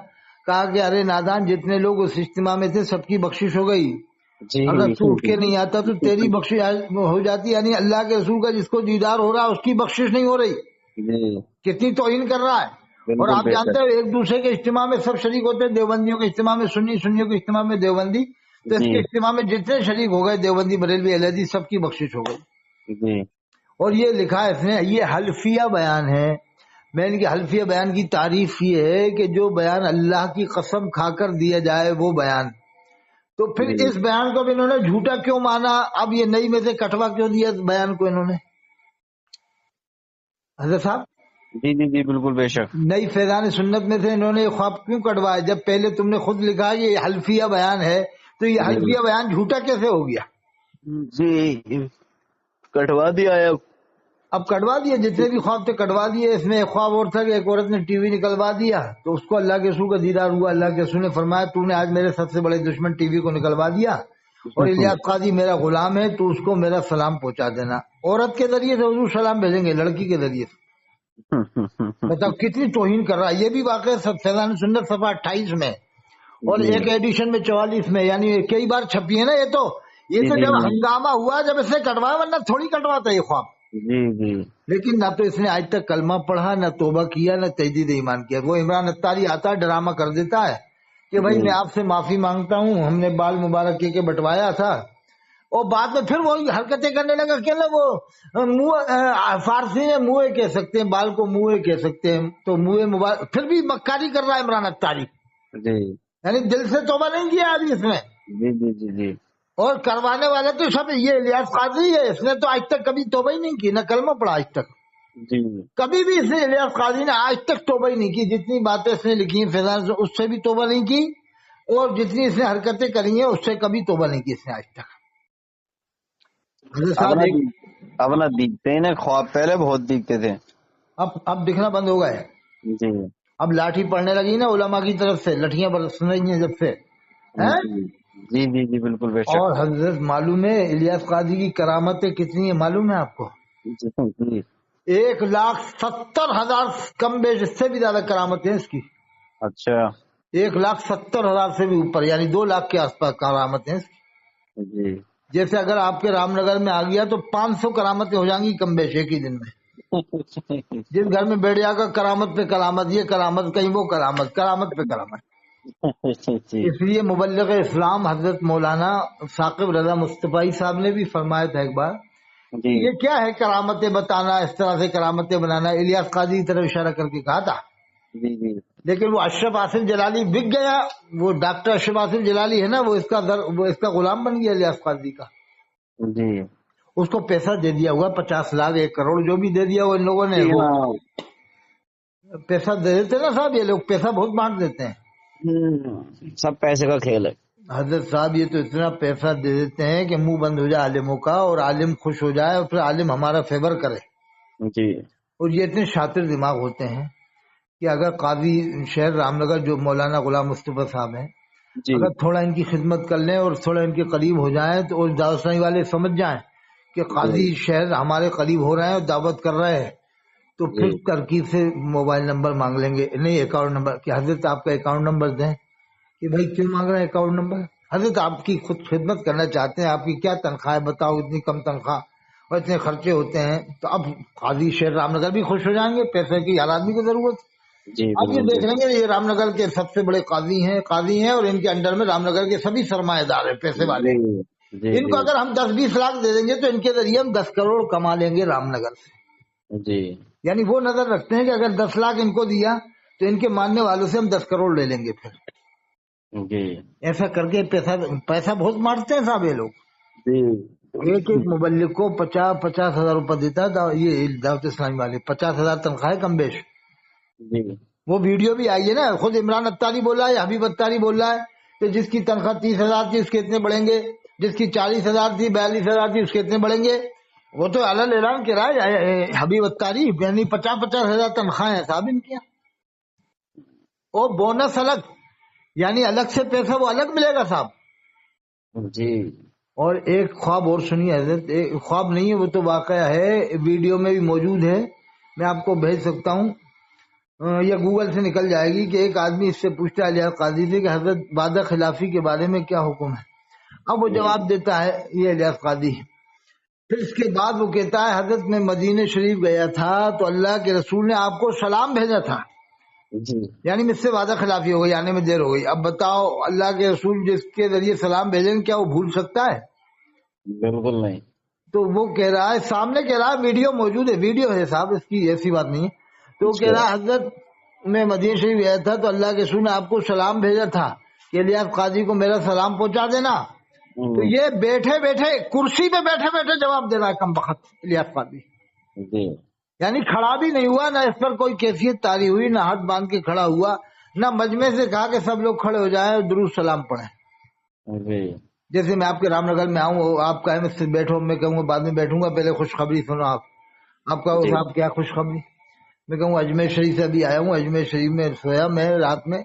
کہا کہ ارے نادان جتنے لوگ اس اجتماع میں تھے سب کی بخشش ہو گئی، اگر تو اٹھ کے نہیں آتا تو تیری بخشش ہو جاتی، یعنی اللہ کے رسول کا جس کو دیدار ہو رہا ہے اس کی بخشش نہیں ہو رہی۔ کتنی توہین کر رہا ہے۔ اور آپ جانتے ہیں ایک دوسرے کے اجتماع میں سب شریک ہوتے ہیں، دیوبندیوں کے اجتماع میں سنی، سنیوں کے اجتماع میں دیوبندی، تو اس کے اجتماع میں جتنے شریک ہو گئے دیوبندی بریلوی اہل حدیث سب کی بخشش ہو گئی۔ اور یہ لکھا ہے اس نے، یہ حلفیہ بیان ہے۔ میں ان کے حلفیہ بیان کی تعریف یہ ہے کہ جو بیان اللہ کی قسم کھا کر دیا جائے وہ بیان، تو پھر اس بیان کو بھی انہوں نے جھوٹا کیوں مانا؟ اب یہ نئی میں سے کٹوا کیوں دیا اس بیان کو انہوں نے؟ حضرت صاحب جی بالکل بے شک۔ نئی فیضان سنت میں سے انہوں نے خواب کیوں کٹوایا جب پہلے تم نے خود لکھا یہ حلفیہ بیان ہے، تو یہ حلفیہ بیان جھوٹا کیسے ہو گیا؟ جی کٹوا دیا ہے، اب کٹوا دیا، جتنے بھی خواب تھے کٹوا دیے۔ اس میں ایک خواب اور تھا کہ ایک عورت نے ٹی وی نکلوا دیا تو اس کو اللہ کے رسول کا دیدار ہوا، اللہ کے رسول نے فرمایا تو نے آج میرے سب سے بڑے دشمن ٹی وی کو نکلوا دیا، اور الیاس قاضی میرا غلام ہے تو اس کو میرا سلام پہنچا دینا۔ عورت کے ذریعے سے حضور سلام بھیجیں گے، لڑکی کے ذریعے سے۔ مطلب کتنی توہین کر رہا ہے۔ یہ بھی واقعہ فیضان سنت صفحہ 28 میں اور ایک ایڈیشن میں 44 میں، یعنی کئی بار چھپی ہے نا یہ تو جب ہنگامہ ہوا جب اس نے کٹوایا، ورنہ تھوڑی کٹواتا یہ خواب۔ لیکن نہ تو اس نے آج تک کلمہ پڑھا، نہ توبہ کیا، نہ تجدید ایمان کیا۔ وہ عمران اتاری آتا ہے ڈرامہ کر دیتا ہے کہ بھائی میں آپ سے معافی مانگتا ہوں، ہم نے بال مبارک کے بٹوایا تھا، اور بعد میں پھر وہ حرکتیں کرنے لگا کہ وہ فارسی میں منہ کہہ سکتے ہیں، بال کو منہ کہہ سکتے ہیں، تو منہ مبارک پھر بھی مکاری کر رہا ہے عمران اتاری، یعنی دل سے توبہ نہیں کیا ابھی اس میں۔ جی اور کروانے والا تو سب یہ الیاس قاضی ہے، اس نے تو آج تک کبھی توبہ ہی نہیں کی، نہ کلمہ پڑھا آج تک، جی کبھی بھی اس نے الیاس قاضی نے آج تک توبہ ہی نہیں کی، جتنی باتیں اس نے لکھی ہیں فیضان سے اس سے بھی توبہ نہیں کی، اور جتنی اس نے حرکتیں کری ہیں اس سے کبھی توبہ نہیں کی اس نے آج تک۔ حضرت صاحب ایک اب نہ دیکھتے ہیں خواب، پہلے بہت دیکھتے تھے، اب دکھنا بند ہو گئے، جی اب لاٹھی پڑنے لگی نا علماء کی طرف سے، لٹھیاں برس رہی ہیں جب سے ہیں؟ جی جی جی بالکل بے شک، اور حضرت معلوم ہے الیاس قاضی کی کرامتیں کتنی ہیں معلوم ہے آپ کو؟ جی جی 1,70,000 کم بیش، اس سے بھی زیادہ کرامتیں ہیں اس کی، اچھا 1,70,000 سے بھی اوپر، یعنی 2 لاکھ کے آس پاس کرامتیں ہیں اس کی۔ جی جیسے اگر آپ کے رام نگر میں آ گیا تو 500 کرامتیں ہو جائیں گی کم بیش ایک ہی دن میں۔ جس گھر میں بیٹھ جائے گا کرامت پہ کرامت، یہ کرامت کہیں وہ کرامت، کرامت پہ کرامت۔ جی اس لیے مبلغ اسلام حضرت مولانا ثاقب رضا مصطفی صاحب نے بھی فرمایا تھا ایک بار کہ جی یہ کیا ہے کرامتیں بتانا، اس طرح سے کرامتیں بنانا، الیاس قاضی کی طرف اشارہ کر کے کہا تھا۔ جی جی لیکن وہ اشرف حاصل جلالی بک گیا، وہ ڈاکٹر اشرف حاصل جلالی ہے نا، وہ اس کا غلام بن گیا الیاس قاضی کا، جی اس کو پیسہ دے دیا ہوا 50 لاکھ 1 کروڑ جو بھی دے دیا ہوا ان لوگوں نے، جی وہ ہاں پیسہ دے دیتے نا صاحب، یہ لوگ پیسہ بہت بانٹ دیتے ہیں سب پیسے کا کھیل ہے، حضرت صاحب، یہ تو اتنا پیسہ دے دیتے ہیں کہ منہ بند ہو جائے عالموں کا، اور عالم خوش ہو جائے اور پھر عالم ہمارا فیور کرے، جی اور یہ اتنے شاطر دماغ ہوتے ہیں کہ اگر قاضی شہر رام نگر جو مولانا غلام مصطفی صاحب ہیں، جی اگر تھوڑا ان کی خدمت کر لیں اور تھوڑا ان کے قریب ہو جائیں تو اور داوسنائی والے سمجھ جائیں کہ قاضی شہر ہمارے قریب ہو رہے ہیں اور دعوت کر رہے ہیں، تو جی پھر ترکیب سے موبائل نمبر مانگ لیں گے، نہیں اکاؤنٹ نمبر، کہ حضرت آپ کا اکاؤنٹ نمبر دیں، کہ بھائی کیوں مانگ رہے ہیں اکاؤنٹ نمبر؟ حضرت آپ کی خود خدمت کرنا چاہتے ہیں، آپ کی کیا تنخواہ ہے بتاؤ، اتنی کم تنخواہ اور اتنے خرچے ہوتے ہیں، تو اب قاضی شہر رام نگر بھی خوش ہو جائیں گے، پیسے کی ہر آدمی کو ضرورت، جی اب یہ بالکل دیکھ لیں گے یہ رام نگر کے سب سے بڑے قاضی ہیں اور ان کے انڈر میں رام نگر کے سبھی سرمایہ دار ہیں پیسے والے، جی جی ان کو اگر ہم 10-20 لاکھ دے دیں گے تو ان کے ذریعے ہم 10 کروڑ کما لیں گے رام نگر سے، جی یعنی وہ نظر رکھتے ہیں کہ اگر 10 لاکھ ان کو دیا تو ان کے ماننے والوں سے ہم 10 کروڑ لے لیں گے، پھر جی ایسا کر کے پیسہ بہت مارتے ہیں صاحب یہ لوگ، جی ایک مبلغ کو 50,000 روپے دیتا ہے یہ دعوت اسلامی والے، 50,000 تنخواہ کم بیش، جی وہ ویڈیو بھی آئی ہے نا، خود عمران اتاری بولا ہے، حبیب اتاری بولا ہے کہ جس کی تنخواہ 30,000 تھی اس کے اتنے بڑھیں گے، جس کی 40,000 تھی 42,000 تھی اس کے اتنے بڑھیں گے، وہ تو علل اعلان کرا ہے حبیب اتاری، یعنی 50,000 تنخواہیں ہیں صاحب ان کی، اور بونس الگ، یعنی الگ سے پیسہ وہ الگ ملے گا صاحب۔ جی اور ایک خواب اور سنیے حضرت، ایک خواب نہیں ہے وہ تو واقعہ ہے، ویڈیو میں بھی موجود ہے، میں آپ کو بھیج سکتا ہوں، یا گوگل سے نکل جائے گی، کہ ایک آدمی اس سے پوچھتا ہے الیاس قاضی سے کہ حضرت وعدہ خلافی کے بارے میں کیا حکم ہے، اب وہ جواب دیتا ہے یہ الیاس قاضی، پھر اس کے بعد وہ کہتا ہے حضرت میں مدینہ شریف گیا تھا تو اللہ کے رسول نے آپ کو سلام بھیجا تھا، جی یعنی مجھ سے وعدہ خلافی ہو گئی، آنے میں دیر ہو گئی، اب بتاؤ اللہ کے رسول جس کے ذریعے سلام بھیجیں کیا وہ بھول سکتا ہے؟ بالکل نہیں، تو وہ کہہ رہا ہے، سامنے کہہ رہا ہے، ویڈیو موجود ہے، ویڈیو ہے صاحب، اس کی ایسی بات نہیں ہے، تو وہ کہہ رہا ہے حضرت میں مدینہ شریف گیا تھا تو اللہ کے رسول نے آپ کو سلام بھیجا تھا کہ الیاس قاضی کو میرا سلام پہنچا دینا، تو یہ بیٹھے بیٹھے کرسی پہ بیٹھے بیٹھے جواب دے رہا ہے کم بخت الیاس قاضی، جی یعنی کھڑا بھی نہیں ہوا، نہ اس پر کوئی کیفیت طاری ہوئی، نہ ہاتھ باندھ کے کھڑا ہوا، نہ مجمع سے کہا کہ سب لوگ کھڑے ہو جائیں اور درود سلام پڑھیں، جی جیسے میں آپ کے رام نگر میں آؤں، آپ کہیں مجھ سے بیٹھو، میں کہوں گا بعد میں بیٹھوں گا، پہلے خوشخبری سنو، آپ کا جی صاحب کیا خوشخبری، میں کہوں اجمیر شریف سے ابھی آیا ہوں، اجمیر شریف میں سویا میں رات میں،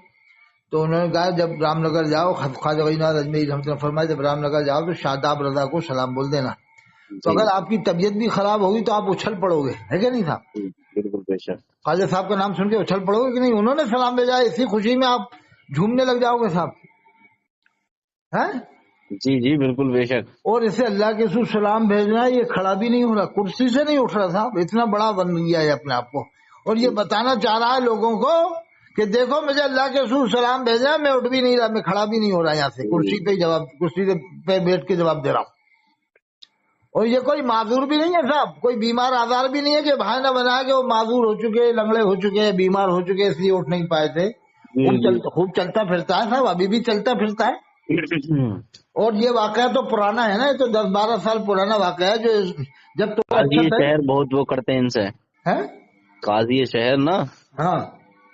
تو انہوں نے کہا جب رام نگر جاؤ، خواجہ غنی نواز اجمیری رحمۃ اللہ فرمائے جب رام نگر جاؤ تو شاداب رضا کو سلام بول دینا، تو جی اگر آپ کی طبیعت بھی خراب ہوگی تو آپ اچھل پڑو گے، ہے کہ نہیں صاحب؟ بالکل بے شک، خواجہ صاحب کا نام سن کے اچھل پڑو گے کہ نہیں؟ انہوں نے سلام بھیجا، اسی خوشی میں آپ جھومنے لگ جاؤ گے صاحب، ہیں؟ جی جی بالکل بے شک، اور اسے اللہ کے رسول سلام بھیجنا ہے، یہ کھڑا بھی نہیں ہو رہا، کرسی سے نہیں اٹھ رہا صاحب، اتنا بڑا بن گیا ہے اپنے آپ کو، اور یہ بتانا چاہ رہا ہے لوگوں کو کہ دیکھو مجھے اللہ کے رسول سلام بھیجا، میں اٹھ بھی نہیں رہا، میں کھڑا بھی نہیں ہو رہا یہاں سے، کرسی پہ بیٹھ کے جواب دے رہا ہوں، اور یہ کوئی معذور بھی نہیں ہے صاحب، کوئی بیمار آزار بھی نہیں ہے کہ بہانہ بنا کے وہ معذور ہو چکے، لنگڑے ہو چکے، بیمار ہو چکے اس لیے اٹھ نہیں پائے تھے، جی جی خوب چلتا پھرتا ہے صاحب، ابھی بھی چلتا پھرتا ہے، اور یہ واقعہ تو پرانا ہے نا, یہ تو 10-12 سال پرانا واقعہ ہے, جو جب تو قاضی اچھا شہر بہت وہ کرتے ہیں ان سے, ہے. قاضی شہر نا ہاں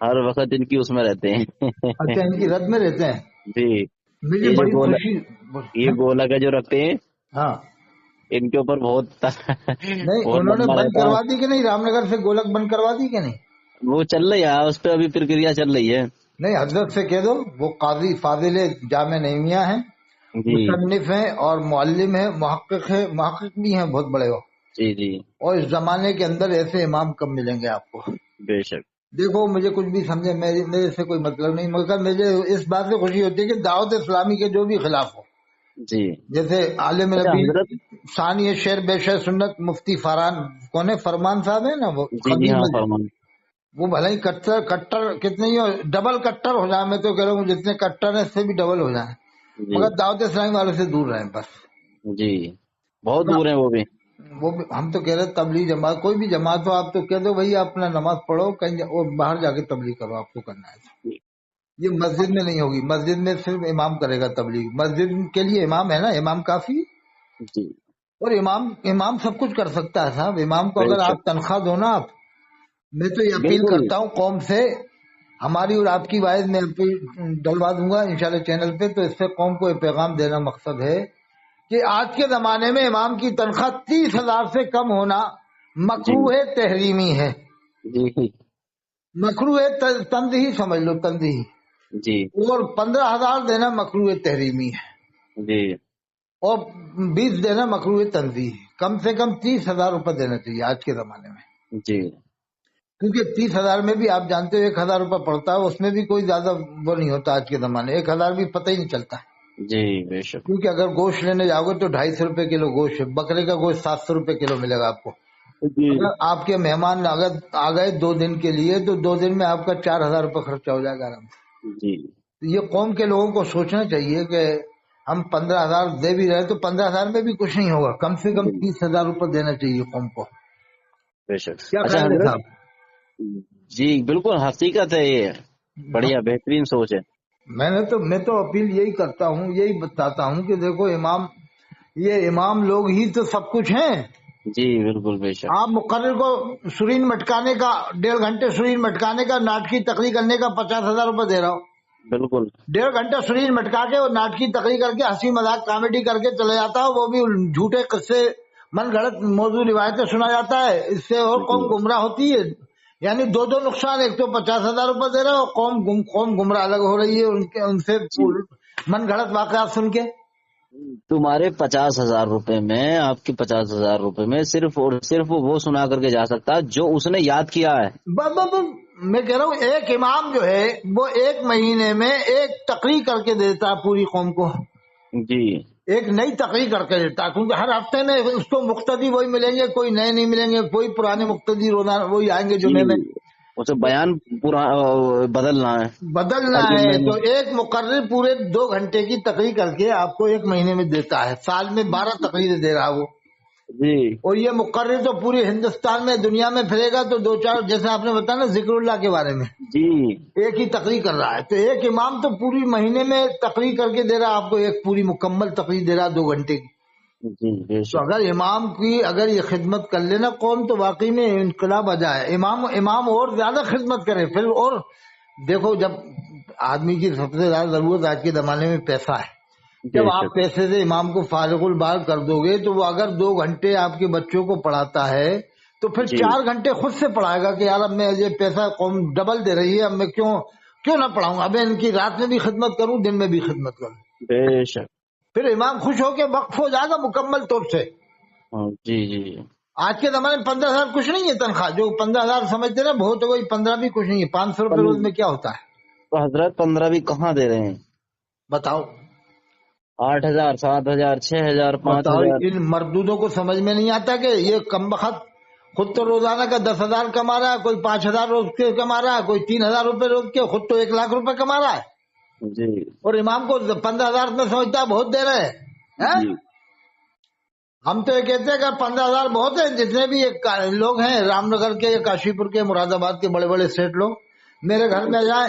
ہر وقت ان کی اس میں رہتے ہیں. اچھا, ان کی رد میں رہتے ہیں. جی, مجھے یہ جو بڑی گولا خوشی. یہ گولا کا جو رکھتے ہیں ہاں ان کے اوپر بہت نہیں, بہت انہوں نے لمبا بند رہتا ہے. کروا دی کہ نہیں, رام نگر سے گولک بند کروا دی کہ نہیں؟ وہ چل رہی ہے اس پہ, ابھی پرکریا چل رہی ہے. نہیں, حضرت سے کہہ دو, وہ قاضی فاضل جامع نعیمیہ ہیں, جی مصنف ہیں اور معلم ہیں, محقق ہیں, محقق بھی ہیں بہت بڑے وہ. جی جی اور اس زمانے کے اندر ایسے امام کم ملیں گے آپ کو. بے شک. دیکھو مجھے کچھ بھی سمجھے, میرے سے کوئی مطلب نہیں, مگر مجھے اس بات سے خوشی ہوتی ہے کہ دعوت اسلامی کے جو بھی خلاف ہو, جی جیسے عالم اچھا نبی حضرت. ثانی شیر بے شیر سنت مفتی فاران, کون ہے, فرمان صاحب ہے نا وہ جی جی خطیب ہاں مسجد, فرمان. وہ بھلا ہی کٹر کتنے ہی ڈبل کٹر ہو جائے, میں تو کہہ رہا ہوں جتنے کٹر ہیں اس سے بھی ڈبل ہو جائیں, جی مگر دعوت اسلامی والے سے دور رہیں بس. جی بہت دور ہیں وہ بھی. وہ ہم تو کہہ رہے تبلیغ جماعت, کوئی بھی جماعت ہو, آپ تو کہہ دو بھائی آپ اپنا نماز پڑھو کہیں اور باہر جا کے تبلیغ کرو, آپ کو کرنا ہے. یہ مسجد میں نہیں ہوگی, مسجد میں صرف امام کرے گا تبلیغ, مسجد کے لیے امام ہے نا, امام کافی. جی اور امام سب کچھ کر سکتا ہے صاحب. امام کو بے اگر شک آپ تنخواہ دو نا, آپ, میں تو یہ اپیل بالکل. کرتا ہوں قوم سے, ہماری اور آپ کی واحد میں ڈلوا دوں گا انشاءاللہ چینل پہ, تو اس سے قوم کو ایک پیغام دینا مقصد ہے کہ آج کے زمانے میں امام کی تنخواہ 30,000 سے کم ہونا جی مکروہ تحریمی ہے. جی مکروہ تنزیہی سمجھ لو, تنزیہی. جی اور 15,000 دینا مکروہ تحریمی ہے, جی اور 20 دینا مکروہ تنزیہی. کم سے کم 30,000 روپے دینا چاہیے آج کے زمانے میں, جی کیونکہ 30,000 میں بھی آپ جانتے ہو 1,000 روپے پڑتا ہے, اس میں بھی کوئی زیادہ وہ نہیں ہوتا آج کے زمانے. 1,000 بھی پتہ ہی نہیں چلتا ہے, جی بے شک. کیونکہ اگر گوشت لینے جاؤ گے تو 250 روپے کلو گوشت ہے, بکرے کا گوشت 700 روپے کلو ملے گا آپ کو. جی اگر آپ کے مہمان اگر آ گئے 2 دن کے لیے تو 2 دن میں آپ کا 4,000 روپے خرچہ ہو جائے گا آرام سے. جی تو یہ قوم کے لوگوں کو سوچنا چاہیے کہ ہم 15,000 دے بھی رہے تو 15,000 میں بھی کچھ نہیں ہوگا, کم سے کم 30,000 روپے دینا چاہیے قوم کو. بے شک. کیا اچھا خیال ہے حضرت, صاحب؟ جی بالکل حقیقت ہے, یہ بڑھیا بہترین سوچ ہے. میں تو اپیل یہی کرتا ہوں, یہی بتاتا ہوں کہ دیکھو یہ امام لوگ ہی تو سب کچھ ہیں. جی بالکل بے شک. آپ مقرر کو سرین مٹکانے کا 1.5 گھنٹے سرین مٹکانے کا, ناٹکی تقریر کرنے کا 50,000 روپے دے رہا ہو. بالکل 1.5 گھنٹہ سرین مٹکا کے اور ناٹکی تقریر کر کے ہنسی مذاق کامیڈی کر کے چلے جاتا ہے, وہ بھی جھوٹے قصے من گھڑت موضوع روایتیں سنا جاتا ہے. اس سے اور جی قوم گمراہ ہوتی ہے. یعنی دو نقصان, ایک تو 50,000 روپے دے رہا ہے, اور قوم گمراہ الگ ہو رہی ہے ان سے جی. من گھڑت واقعات سن کے. تمہارے 50,000 روپے میں, آپ کے 50,000 روپے میں صرف اور صرف وہ سنا کر کے جا سکتا جو اس نے یاد کیا ہے. میں کہہ رہا ہوں ایک امام جو ہے وہ 1 مہینے میں ایک تقریر کر کے دیتا ہے پوری قوم کو, جی ایک نئی تقریر کر کے دیتا ہے, کیونکہ ہر ہفتے میں اس کو مقتدی وہی ملیں گے, کوئی نئے نہیں ملیں گے, کوئی پرانے مقتدی روزانہ وہی آئیں گے جی جمعے میں. اسے بیان پورا بدلنا ہے بدلنا ہر ہے جمعے میں. تو ایک مقرر پورے 2 گھنٹے کی تقریر کر کے آپ کو 1 مہینے میں دیتا ہے, سال میں 12 تقریریں دے رہا وہ. جی اور یہ مقرر تو پوری ہندوستان میں دنیا میں پھرے گا, تو 2-4 جیسے آپ نے بتایا نا ذکر اللہ کے بارے میں, جی ایک ہی تقریر کر رہا ہے, تو ایک امام تو پوری مہینے میں تقریر کر کے دے رہا ہے آپ کو, ایک پوری مکمل تقریر دے رہا 2 گھنٹے کی. جی بے تو شک. اگر امام کی اگر یہ خدمت کر لینا قوم, تو واقعی میں انقلاب آ جائے. امام اور زیادہ خدمت کرے پھر. اور دیکھو جب آدمی کی سب سے زیادہ ضرورت آج کے زمانے میں پیسہ ہے, بے جب آپ شک. پیسے سے امام کو فارغ البال کر دو گے, تو وہ اگر 2 گھنٹے آپ کے بچوں کو پڑھاتا ہے تو پھر جی 4 گھنٹے خود سے پڑھائے گا کہ یار اب میں یہ پیسہ قوم ڈبل دے رہی ہے, اب میں کیوں نہ پڑھاؤں, اب میں ان کی رات میں بھی خدمت کروں, دن میں بھی خدمت کروں. بے شک. پھر امام خوش ہو کے وقف ہو جائے گا مکمل طور سے. جی جی آج کے زمانے میں 15,000 کچھ نہیں ہے تنخواہ, جو 15,000 سمجھتے نا بہت ہے, وہی 15 بھی کچھ نہیں ہے. 500 روپے روز میں کیا ہوتا ہے تو حضرت 15 بھی کہاں دے رہے ہیں, بتاؤ. 8,000 7,000 6,000 بتاؤ 5,000. ان مردودوں کو سمجھ میں نہیں آتا کہ یہ کم بخت خود تو روزانہ کا 10,000 کما رہا ہے, کوئی 5,000 روز کے کما رہا ہے, کوئی 3,000 روپے روز کے, خود تو 1,00,000 روپے کما رہا ہے, جی اور امام کو 15,000 میں سمجھتا ہے بہت دے رہے ہیں. جی ہم تو یہ کہتے ہیں کہ 15,000 بہت ہے. جتنے بھی لوگ ہیں رام نگر کے, کاشی پور کے, مراد آباد کے بڑے بڑے سیٹ لوگ میرے گھر میں جائیں,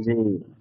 جی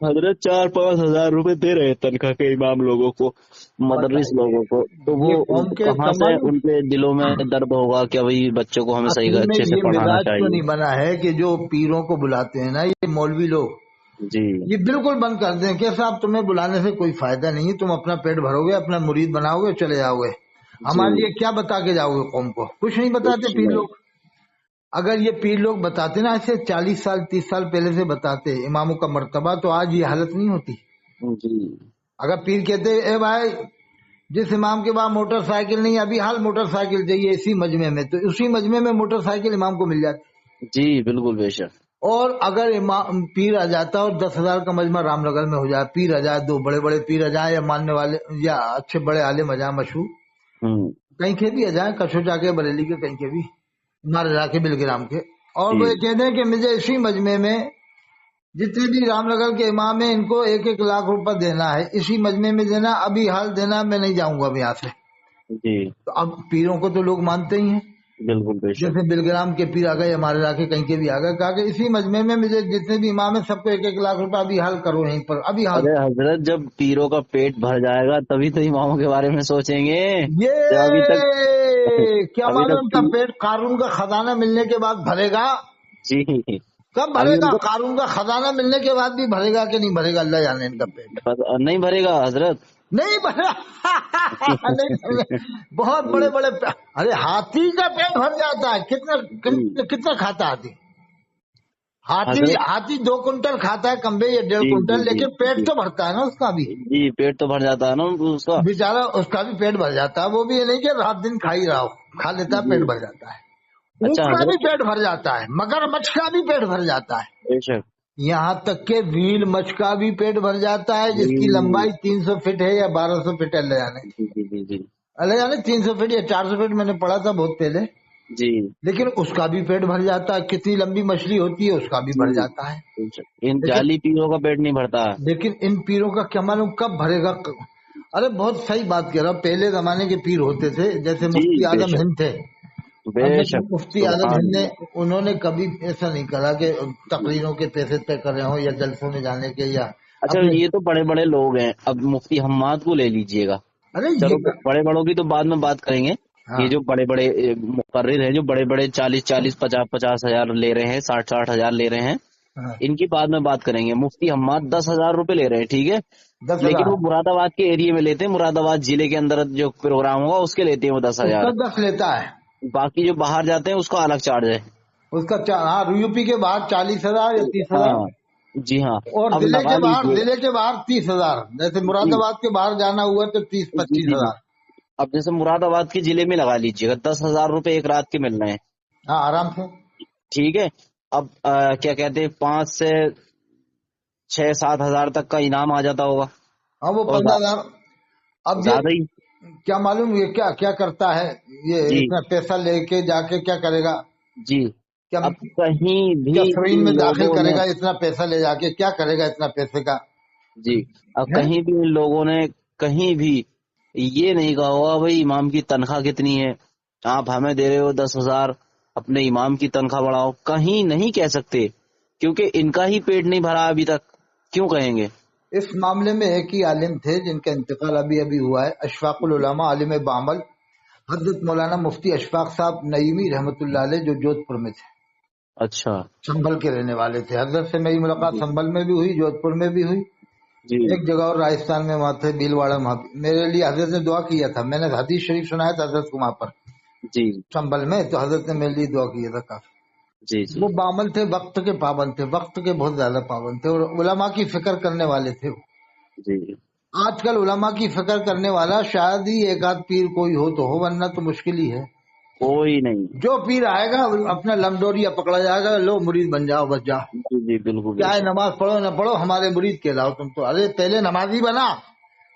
حضرت 4-5 ہزار روپے دے رہے ہیں تنخواہ کے امام لوگوں کو، مدرس لوگوں کو، تو وہ یہ قوم کے کہاں سے تمام ان کے دلوں میں درد ہوگا کہ بھائی بچوں کو ہمیں صحیح اصل میں اچھے سے یہ پڑھانا مزاج تو چاہیے. نہیں بنا ہے کہ جو پیروں کو بلاتے ہیں نا یہ مولوی لوگ، جی یہ بالکل بند کر دیں کہ صاحب تمہیں بلانے سے کوئی فائدہ نہیں ہے، تم اپنا پیٹ بھرو گے، اپنا مرید بناؤ گے، چلے جاؤ گے، ہمارے جی لیے کیا بتا کے جاؤ گے قوم کو؟ کچھ نہیں بتاتے کچھ پیر نہیں. لوگ۔ اگر یہ پیر لوگ بتاتے نا ایسے 40 سال 30 سال پہلے سے بتاتے اماموں کا مرتبہ، تو آج یہ حالت نہیں ہوتی۔ جی اگر پیر کہتے اے بھائی جس امام کے پاس موٹر سائیکل نہیں ابھی حال موٹر سائیکل چاہیے اسی مجمع میں، تو اسی مجمع میں موٹر سائیکل امام کو مل جاتی۔ جی بالکل بے شک. اور اگر امام پیر آ جاتا اور 10,000 کا مجمع رام نگر میں ہو جائے، پیر آ جائے، 2 بڑے بڑے پیر آ جائیں یا ماننے والے یا اچھے بڑے عالم آ جائیں مشہور، ہوں کہیں کے بھی آ جائیں، کچھوچا کے بریلی کے کہیں کے بھی، مہاراجا کے بلگرام کے، اور وہ یہ کہتے ہیں کہ مجھے اسی مجمع میں جتنے بھی رام نگر کے امام ہیں ان کو 1-1 لاکھ روپے دینا ہے، اسی مجمع میں دینا، ابھی حال دینا، میں نہیں جاؤں گا اب یہاں سے۔ جی تو اب پیروں کو تو لوگ مانتے ہی ہیں، بالکل بے شک. جیسے بلگرام کے پیر آ گئے، ہمارے علاقے کہیں کے بھی آ گئے، کہا کہ اسی مجمع میں مجھے جتنے بھی امام ہیں سب کو 1-1 لاکھ روپے ابھی حال کرو یہیں پر، ابھی حال۔ ارے حضرت جب پیروں کا پیٹ بھر جائے گا تبھی تو اماموں کے بارے میں سوچیں گے. جب ابھی تک یہ کیا ابھی معلوم تک ان کا پیٹ قارون کا خزانہ ملنے کے بعد بھرے گا؟ جی کب بھرے ابھی ان گا؟ کو قارون کا خزانہ ملنے کے بعد بھی بھرے گا کہ نہیں بھرے گا، اللہ جانے ان کا پیٹ۔ نہیں بھرے گا حضرت. نہیں بھرا نہیں بھرے گا۔ بہت بڑے بڑے ارے ہاتھی کا پیٹ بھر جاتا ہے، کتنا کھاتا ہے ہاتھی؟ حضرت ہاتھی 2 کنٹل کھاتا ہے کمبے یا 1.5 جی کنٹل، جی جی لیکن پیٹ جی تو بھرتا ہے نا اس کا بھی، جی پیٹ تو بھر جاتا ہے نا اس کا. بیچارہ اس کا بھی پیٹ بھر جاتا ہے، وہ بھی یہ نہیں کہ رات دن کھا ہی رہا ہو، کھا لیتا ہے، جی پیٹ بھر جاتا ہے۔ اونٹ اچھا کا بھی حضرت پیٹ بھر جاتا ہے، مگر مچھ کا بھی پیٹ بھر جاتا ہے، بے شک. یہاں تک کہ ویل مچھ کا بھی پیٹ بھر جاتا ہے جس جی کی لمبائی 300 فٹ ہے یا 1200 فٹ ہے، اللہ جانے جی جی جی جی 300 فٹ یا 400 فٹ میں نے پڑھا تھا بہت پہلے، جی لیکن اس کا بھی پیٹ بھر جاتا ہے، کتنی لمبی مچھلی ہوتی ہے اس کا بھی بھر جی جاتا ہے، بے شک. ان لیکن جعلی پیروں کا پیٹ نہیں بھرتا. ان پیروں کا کیا معلوم کب بھرے گا؟ ارے بہت صحیح بات کہہ رہا ہوں، پہلے زمانے کے پیر ہوتے تھے، جیسے جی مفتی بے اعظم شک ہند تھے، بے حضرت شک مفتی اعظم سبحان ہند نے، اللہ. انہوں نے کبھی ایسا نہیں کرا کہ تقریروں کے پیسے طے کر رہے ہوں یا جلسوں میں جانے کے یا اچھا اپنے، یہ تو بڑے بڑے لوگ ہیں، اب مفتی حماد کو لے لیجئے گا. ارے چلو یہ بڑے بڑوں کی تو بعد میں بات کریں گے. ہاں یہ جو بڑے بڑے مقرر ہیں جو بڑے بڑے 40-50 ہزار لے رہے ہیں، 60 ہزار لے رہے ہیں، ہاں ان کی بعد میں بات کریں گے. مفتی حماد 10,000 روپے لے رہے ہیں، ٹھیک ہے، 10,000 لیکن وہ مراد آباد کے ایریے میں لیتے ہیں، مراد آباد ضلع کے اندر جو پروگرام ہوگا اس کے لیتے ہیں وہ دس اس کا ہزار 10 لیتا ہے، باقی جو باہر جاتے ہیں اس کا الگ چارج ہے. اس کا ہاں یو پی کے باہر 40,000 یا 30,000، ہاں جی ہاں. اور اب ضلع لگا کے باہر لیجیے. 30,000، جیسے مراد جی آباد کے باہر جانا ہوا تو جی جی جی 30-25,000۔ اب جیسے مراد آباد کے ضلع میں لگا لیجیے گا، 10,000 روپے ایک رات کے مل رہے ہیں، ہاں آرام سے، ٹھیک ہے. اب کیا کہتے ہیں 5 سے 6-7 ہزار تک کا انعام آ جاتا ہوگا، ہاں وہ اور 15,000۔ اب یہ زیادہ ہی. کیا معلوم یہ کیا کرتا ہے، یہ جی اتنا پیسہ لے کے جا کے کیا کرے گا؟ جی کیا اب کہیں بھی کیا سرین ان میں داخل لوگوں کرے نے گا اتنا پیسہ لے جا کے؟ کیا کرے گا اتنا پیسے کا؟ جی اب ہیں؟ کہیں بھی ان لوگوں نے کہیں بھی یہ نہیں کہا ہوگا بھائی امام کی تنخواہ کتنی ہے، آپ ہمیں دے رہے ہو 10,000 اپنے امام کی تنخواہ بڑھاؤ، کہیں نہیں کہہ سکتے، کیونکہ ان کا ہی پیٹ نہیں بھرا ابھی تک، کیوں کہیں گے. اس معاملے میں ایک ہی عالم تھے جن کا انتقال ابھی ہوا ہے، اشفاق العلماء عالم بعمل، حضرت مولانا مفتی اشفاق صاحب نعیمی رحمۃ اللہ علیہ، جو جودھ پور میں تھے، اچھا سنبھل کے رہنے والے تھے۔ حضرت سے میری ملاقات جی سنبھل میں بھی ہوئی، جودھ پور میں بھی ہوئی، جی ایک جگہ اور راجستھان میں وہاں تھے بھیلواڑا، وہاں میرے لیے حضرت نے دعا کیا تھا، میں نے حدیث شریف سنایا تھا حضرت کو وہاں پر جی سنبھل میں، تو حضرت نے میرے لیے دعا کیا تھا کافی۔ جی جی وہ بعمل تھے، وقت کے پابند تھے، وقت کے بہت زیادہ پابند تھے، اور علماء کی فکر کرنے والے تھے۔ جی آج کل علماء کی فکر کرنے والا شاید ہی ایک آدھ پیر کوئی ہو تو ہو، ورنہ تو مشکل ہی ہے۔ کوئی نہیں. جو پیر آئے گا اپنا لمڈوریا پکڑا جائے گا، لو مرید بن جاؤ بس جاؤ، جی جی بالکل چاہے نماز پڑھو نہ پڑھو ہمارے مرید کہلاؤ تم تو. ارے پہلے نمازی بنا،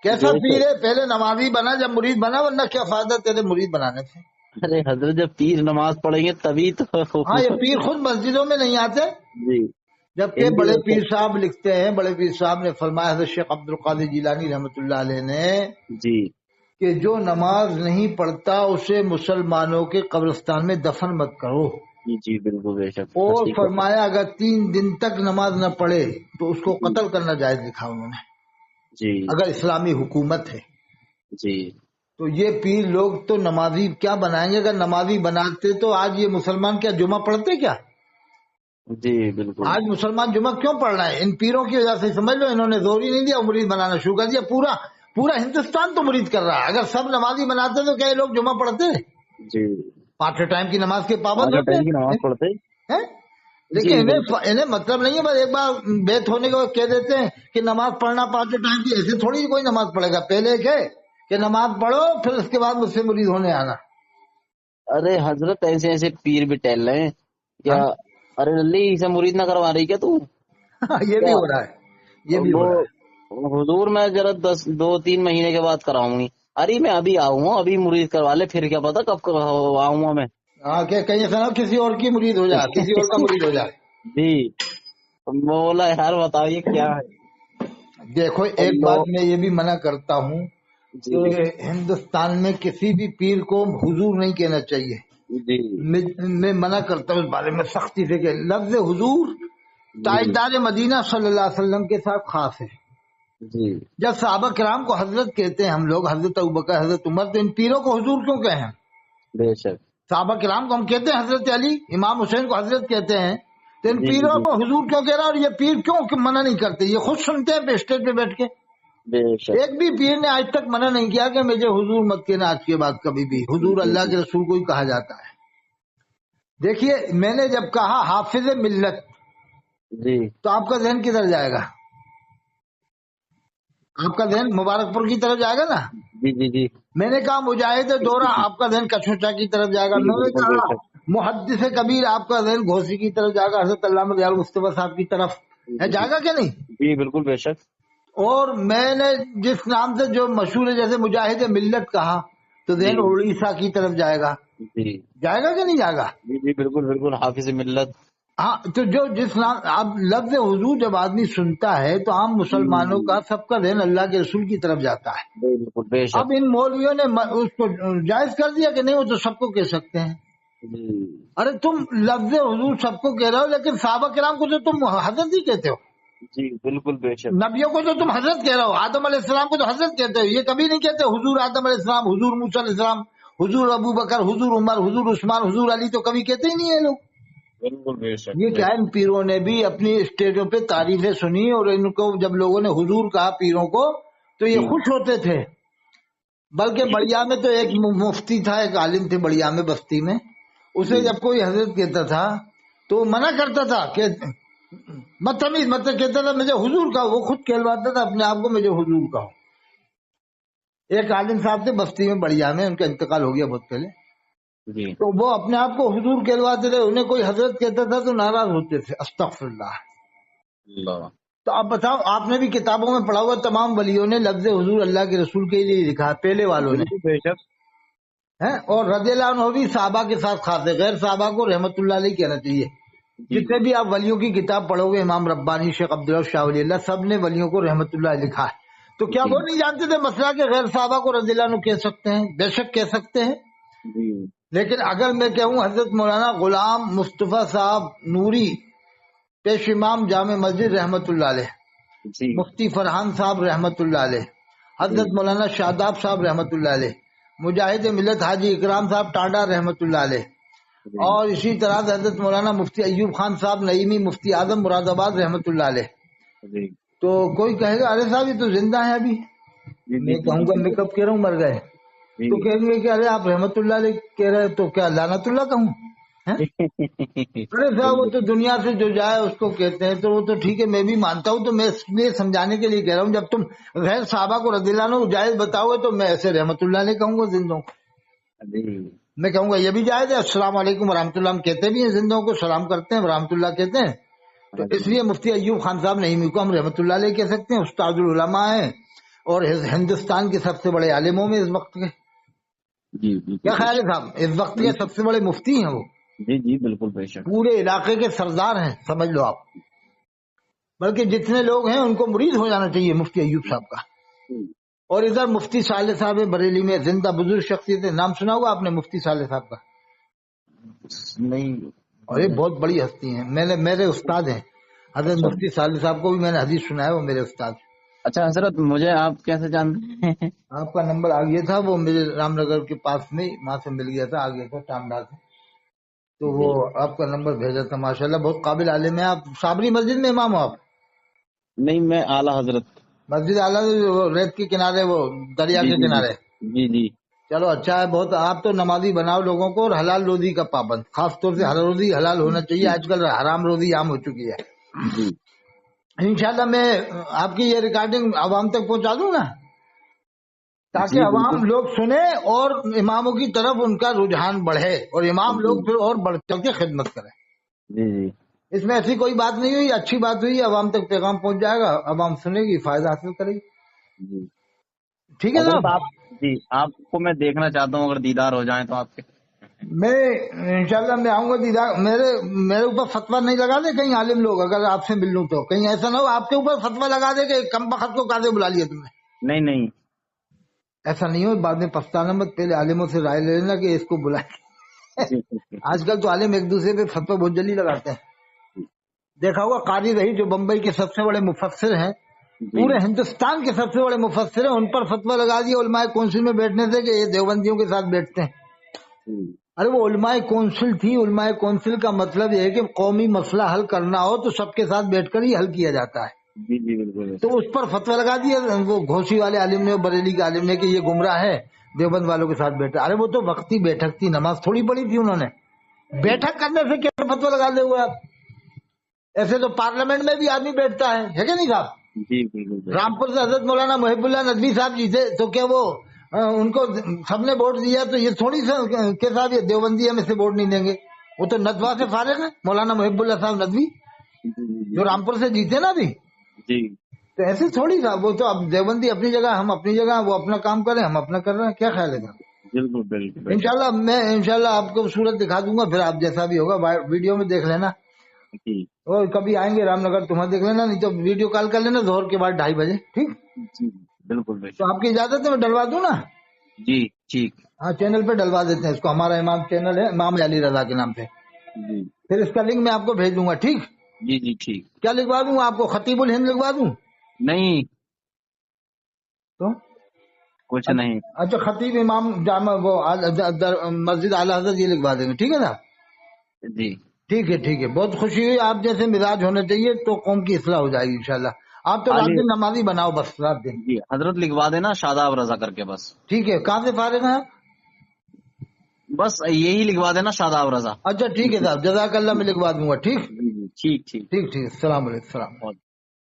کیسا پیر ہے؟ پہلے نمازی بنا جب مرید بنا، ورنہ کیا فائدہ تیرے مرید بنانے سے. ارے حضرت جب پیر نماز پڑھیں گے تبھی تو. ہاں یہ پیر خود مسجدوں میں نہیں آتے، جی جبکہ ان کی بڑے وجہ پیر سے- صاحب لکھتے ہیں، بڑے پیر صاحب نے فرمایا حضرت شیخ عبد القادر جیلانی رحمۃ اللہ علیہ نے جی کہ جو نماز نہیں پڑھتا اسے مسلمانوں کے قبرستان میں دفن مت کرو. جی جی بالکل بے شک. اور ٹھیک ہے. فرمایا اگر 3 دن تک نماز نہ پڑھے تو اس کو قتل کرنا جائز لکھا انہوں نے، جی اگر اسلامی حکومت ہے. جی تو یہ پیر لوگ تو نمازی کیا بنائیں گے؟ اگر نمازی بناتے تو آج یہ مسلمان کیا جمعہ پڑھتے کیا؟ جی بالکل. آج مسلمان جمعہ کیوں پڑھ رہے ہیں؟ ان پیروں کی وجہ سے. سمجھ لو انہوں نے زور ہی نہیں دیا، مرید بنانا شروع کر دیا. پورا ہندوستان تو مرید کر رہا ہے. اگر سب نمازی بناتے تو کیا یہ لوگ جمعہ پڑھتے؟ جی 5 ٹائم کی نماز کے پابند پانچ ہوتے ٹائم کی نماز پڑھتے. ہیں. جی لیکن بالکل. انہیں مطلب نہیں ہے، بس ایک بار بیت ہونے کے بعد کہہ دیتے ہیں کہ نماز پڑھنا 5 ٹائم کی. ایسے تھوڑی کوئی نماز پڑھے گا. پہلے کہ نماز پڑھو پھر اس کے بعد مجھ سے مرید ہونے آنا. ارے حضرت ایسے ایسے پیر بھی ٹہل رہے ہیں کیا. ہاں؟ ارے للی اسے مرید نہ کروا رہی کیا تو یہ بھی کیا. ہو رہا ہے، یہ بھی ہو رہا ہے. وہ حضور میں ذرا 2-3 مہینے کے بعد کراؤں گی. ارے میں ابھی آؤں گا، ابھی مرید کروا لے، پھر کیا پتا کب آؤں گا میں. ہاں کہ کہیں سے نہ کسی اور کی مرید ہو جائے، کسی اور کا مرید ہو جائے. جی بولا یار بتائیے کیا ہے. دیکھو ایک اللہ. بات میں یہ بھی منع کرتا ہوں جی کہ ہندوستان میں کسی بھی پیر کو حضور نہیں کہنا چاہیے. جی میں منع کرتا ہوں اس بارے میں سختی سے کہ لفظ حضور تاجدار مدینہ صلی اللہ علیہ وسلم کے ساتھ خاص ہے. جی جب صحابہ کرام کو حضرت کہتے ہیں ہم لوگ، حضرت ابوبکر حضرت عمر، تو ان پیروں کو حضور کیوں کہیں؟ بے شک. صحابہ کرام کو ہم کہتے ہیں حضرت علی، امام حسین کو حضرت کہتے ہیں، تو ان جی جی پیروں جی کو حضور کیوں کہہ رہا؟ اور یہ پیر کیوں منع نہیں کرتے؟ یہ خود سنتے ہیں اسٹیج پہ بیٹھ کے. بے شک. ایک بھی پیر نے آج تک منع نہیں کیا کہ مجھے حضور مت کہنا آج کے بعد کبھی بھی. حضور جی اللہ جی کے رسول کو ہی کہا جاتا ہے. دیکھیے میں نے جب کہا حافظ ملت جی تو آپ کا ذہن کدھر جائے گا؟ آپ کا ذہن مبارک پور کی طرف جائے گا نا. جی جی جی میں نے کہا مجاہد دورہ، آپ کا ذہن کچھوچا کی طرف جائے گا. جی میں نے بالکل بے کہا شک. محدث کبیر، آپ کا ذہن گھوسی کی طرف جائے گا، حضرت علامہ دیار مصطفیٰ صاحب کی طرف ہے. جی جائے گا کہ نہیں؟ جی بالکل بے شک. اور میں نے جس نام سے جو مشہور ہے جیسے مجاہد ملت کہا تو جی ذہن اڑیسہ کی طرف جائے گا. جی جائے گا کہ نہیں جائے گا؟ جی جی بالکل بالکل حافظ ملت. ہاں تو جو جس نام اب لفظ حضور جب آدمی سنتا ہے تو عام مسلمانوں کا سب کا ذہن اللہ کے رسول کی طرف جاتا ہے. بالکل بے شک. اب ان مولویوں نے اس کو جائز کر دیا کہ نہیں وہ تو سب کو کہہ سکتے ہیں. جی ارے تم لفظ حضور سب کو کہہ رہے ہو لیکن صحابہ کرام کو تو تم حضرت ہی کہتے ہو. جی بالکل بے شک. نبیوں کو تو تم حضرت کہہ رہے ہو. آدم علیہ السلام کو تو حضرت کہتے ہو. یہ کبھی نہیں کہتے حضور آدم علیہ السلام، حضور موسیٰ علیہ السلام، حضور ابو بکر، حضور عمر، حضور عثمان، حضور علی تو کبھی کہتے ہی نہیں ہے لوگ. بالکل بے شک. یہ کیا ہے، ان پیروں نے بھی اپنی اسٹیجوں پہ تعریفیں سنی اور ان کو جب لوگوں نے حضور کہا پیروں کو تو یہ خوش ہوتے تھے. بلکہ بڑیا میں تو ایک مفتی تھا، ایک عالم تھے بڑیا میں بستی میں، اسے جب کوئی حضرت کہتا تھا تو منع کرتا تھا کہ بدتمیز، مطلب کہتا تھا مجھے حضور کہو. وہ خود کہلواتا تھا اپنے آپ کو مجھے حضور کہو. ایک عالم صاحب تھے بستی میں بڑیا میں، ان کا انتقال ہو گیا بہت پہلے. جی تو وہ اپنے آپ کو حضور کہلواتے تھے، انہیں کوئی حضرت کہتا تھا تو ناراض ہوتے تھے. استغفر اللہ. اللہ. تو اب بتاؤ، آپ نے بھی کتابوں میں پڑھا ہوا تمام ولیوں نے لفظ حضور اللہ کے رسول کے لیے لکھا ہے، پہلے والوں نے. بالکل بے شک. اور رضی اللہ عنہ بھی صحابہ کے ساتھ خاص ہے، غیر صحابہ کو رحمت اللہ علیہ کہنا چاہیے. جی جتنے بھی آپ ولیوں کی کتاب پڑھو گے، امام ربانی، شیخ عبداللہ شاہ ولی اللہ، سب نے ولیوں کو رحمت اللہ علیہ لکھا ہے. تو کیا جی وہ نہیں جانتے تھے مسئلہ کہ غیر صحابہ کو رضی اللہ عنہ کہہ سکتے ہیں؟ بے شک کہہ سکتے ہیں. جی لیکن اگر میں کہوں حضرت مولانا غلام مصطفیٰ صاحب نوری پیش امام جامع مسجد رحمت اللہ علیہ، جی مفتی فرحان صاحب رحمت اللہ علیہ، حضرت مولانا شاداب صاحب رحمت اللہ علیہ، مجاہد ملت حاجی اکرام صاحب ٹانڈا رحمت اللہ علیہ، اور اسی طرح سے حضرت مولانا مفتی ایوب خان صاحب نعیمی مفتی اعظم مراد آباد رحمت اللہ علیہ. جی تو کوئی کہے گا ارے صاحب یہ تو زندہ ہے ابھی. میں کہوں گا میں کب کہہ رہا ہوں مر گئے. تو کہیں گے کہ ارے آپ رحمت اللہ علیہ کہہ رہے تو کیا لعنت اللہ کہوں؟ ارے صاحب وہ تو دنیا سے جو جائے اس کو کہتے ہیں. تو وہ تو ٹھیک ہے، میں بھی مانتا ہوں. تو میں اس لیے سمجھانے کے لیے کہہ رہا ہوں جب تم غیر صحابہ کو رضی اللہ عنہ جائز بتاؤ گے تو میں ایسے رحمت اللہ علیہ کہوں گا زندوں. میں کہوں گا یہ بھی جائز ہے. السلام علیکم ورحمۃ اللہ ہم کہتے بھی ہیں, زندوں کو سلام کرتے ہیں, ورحمۃ اللہ کہتے ہیں. تو اس لیے مفتی ایوب خان صاحب نعیمی کو ہم رحمۃ اللہ علیہ کہہ سکتے ہیں. استاد العلماء ہیں اور ہندوستان کے سب سے بڑے عالموں میں اس وقت کے. جی کیا خیال ہے صاحب؟ اس وقت کے سب سے بڑے مفتی ہیں وہ. جی جی بالکل بے شک. پورے علاقے کے سردار ہیں سمجھ لو آپ. بلکہ جتنے لوگ ہیں ان کو مرید ہو جانا چاہیے مفتی ایوب صاحب کا. اور ادھر مفتی صالح صاحب بریلی میں زندہ بزرگ شخصیت ہے. نام سنا ہوگا آپ نے مفتی صالح صاحب کا؟ نہیں. اور یہ بہت بڑی ہستی ہیں. میرے استاد ہیں حضرت مفتی صالح صاحب کو بھی میں نے حدیث سنا ہے, وہ میرے استاد. اچھا حضرت مجھے آپ کیسے جانتے ہیں؟ آپ کا نمبر آ گیا تھا, وہ میرے رام نگر کے پاس میں وہاں سے مل گیا تھا, آ گیا تھا ٹامڈا سے. تو وہ آپ کا نمبر بھیجا تھا. ماشاءاللہ بہت قابل عالم ہے. آپ صابری مسجد میں امام ہو آپ؟ نہیں میں اعلیٰ حضرت مسجد اعلیٰ ریت کے کنارے, وہ دریا کے کنارے. جی جی. چلو اچھا ہے بہت. آپ تو نمازی بناؤ لوگوں کو, اور حلال روزی کا پابند, خاص طور سے حلال روزی حلال ہونا چاہیے. آج کل حرام روزی عام ہو چکی ہے. جی انشاءاللہ میں آپ کی یہ ریکارڈنگ عوام تک پہنچا دوں نا, تاکہ جی عوام لوگ سنیں اور اماموں کی طرف ان کا رجحان بڑھے, اور امام لوگ پھر اور بڑھ چل کے خدمت کریں. جی جی. اس میں ایسی کوئی بات نہیں ہوئی, اچھی بات ہوئی, عوام تک پیغام پہنچ جائے گا, عوام سنے گی, فائدہ حاصل کرے گی. جی ٹھیک ہے حضرت صاحب. آپ جی آپ کو میں دیکھنا چاہتا ہوں, اگر دیدار ہو جائیں تو آپ کے. میں انشاءاللہ میں آؤں گا دیدار. میرے اوپر فتویٰ نہیں لگا دے کہیں عالم لوگ, اگر آپ سے مل لوں تو کہیں ایسا نہ ہو آپ کے اوپر فتویٰ لگا دے کہ کم بخت کو کاذب بلا لیا تم نے. نہیں نہیں. ایسا نہیں ہو, بعد میں پچھتانا مت. پہلے عالموں سے رائے لے لینا کہ اس کو بلائے. آج کل تو عالم ایک دوسرے پہ فتویٰ بہت جلدی لگاتے ہیں. دیکھا ہوگا قاضی رہی جو بمبئی کے سب سے بڑے مفسر ہیں, پورے ہندوستان کے سب سے بڑے مفسر ہیں, ان پر فتویٰ لگا دیا علماء کونسل میں بیٹھنے سے کہ یہ دیوبندیوں کے ساتھ بیٹھتے ہیں. ارے وہ علماء کونسل تھی. علماء کونسل کا مطلب یہ ہے کہ قومی مسئلہ حل کرنا ہو تو سب کے ساتھ بیٹھ کر ہی حل کیا جاتا ہے. جی جی بالکل. تو اس پر فتویٰ لگا دیا وہ گھوسی والے عالم نے, بریلی کے عالم نے, کہ یہ گمراہ ہے, دیوبند والوں کے ساتھ بیٹھا. ارے وہ تو وقتی بیٹھک تھی, نماز تھوڑی پڑھی تھی انہوں نے. بیٹھک کرنے سے کیا فتویٰ لگا دے ہوئے آپ؟ ایسے تو پارلیمنٹ میں بھی آدمی بیٹھتا ہے کہ نہیں صاحب؟ جی بالکل. رامپور سے حضرت مولانا محب اللہ ندوی صاحب جی تھے, تو کیا وہ ان کو سب نے ووٹ دیا تو یہ تھوڑی سا کے صاحب یہ دیوبندی ہم سے ووٹ نہیں دیں گے. وہ تو ندوہ سے فارغ ہیں مولانا محب اللہ صاحب ندوی, جو رامپور سے جیتے نا ابھی. جی تو ایسے تھوڑی تھا, وہ تو اب دیوبندی اپنی جگہ, ہم اپنی جگہ, وہ اپنا کام کریں, ہم اپنا کر رہے ہیں. کیا خیال ہے صاحب؟ بالکل بالکل. انشاءاللہ میں انشاءاللہ آپ کو صورت دکھا دوں گا, پھر آپ جیسا بھی ہوگا ویڈیو میں دیکھ لینا. جی اور کبھی آئیں گے رام نگر تمہیں دیکھ لینا, نہیں تو ویڈیو کال کر لینا ظہر کے بعد 2:30 بجے. ٹھیک, جی بالکل. تو آپ کی اجازت ہے میں ڈلوا دوں نا؟ جی ٹھیک. ہاں چینل پہ ڈلوا دیتے ہیں اس کو. ہمارا امام چینل ہے امام علی رضا کے نام سے. جی پھر اس کا لنک میں آپ کو بھیج دوں گا. ٹھیک, جی جی ٹھیک. کیا لکھوا دوں آپ کو؟ خطیب الہند لکھوا دوں؟ نہیں تو کچھ نہیں. اچھا, خطیب امام جامع وہ مسجد اعلیٰ حضرت یہ لکھوا دیں گے. ٹھیک ہے نا؟ جی ٹھیک ہے ٹھیک ہے. بہت خوشی ہوئی. آپ جیسے مزاج ہونا چاہیے تو قوم کی اصلاح ہو جائے گی انشاءاللہ. آپ تو رات دن نمازی بناؤ بس, رات دن. جی حضرت لکھوا دینا شاداب رضا کر کے بس. ٹھیک ہے. کہاں سے فارغ ہیں آپ؟ بس یہی لکھوا دینا شاداب رضا. اچھا ٹھیک ہے صاحب, جزاک اللہ, میں لکھوا دوں گا. ٹھیک ٹھیک ٹھیک. ٹھیک ٹھیک. السلام علیکم. السلام.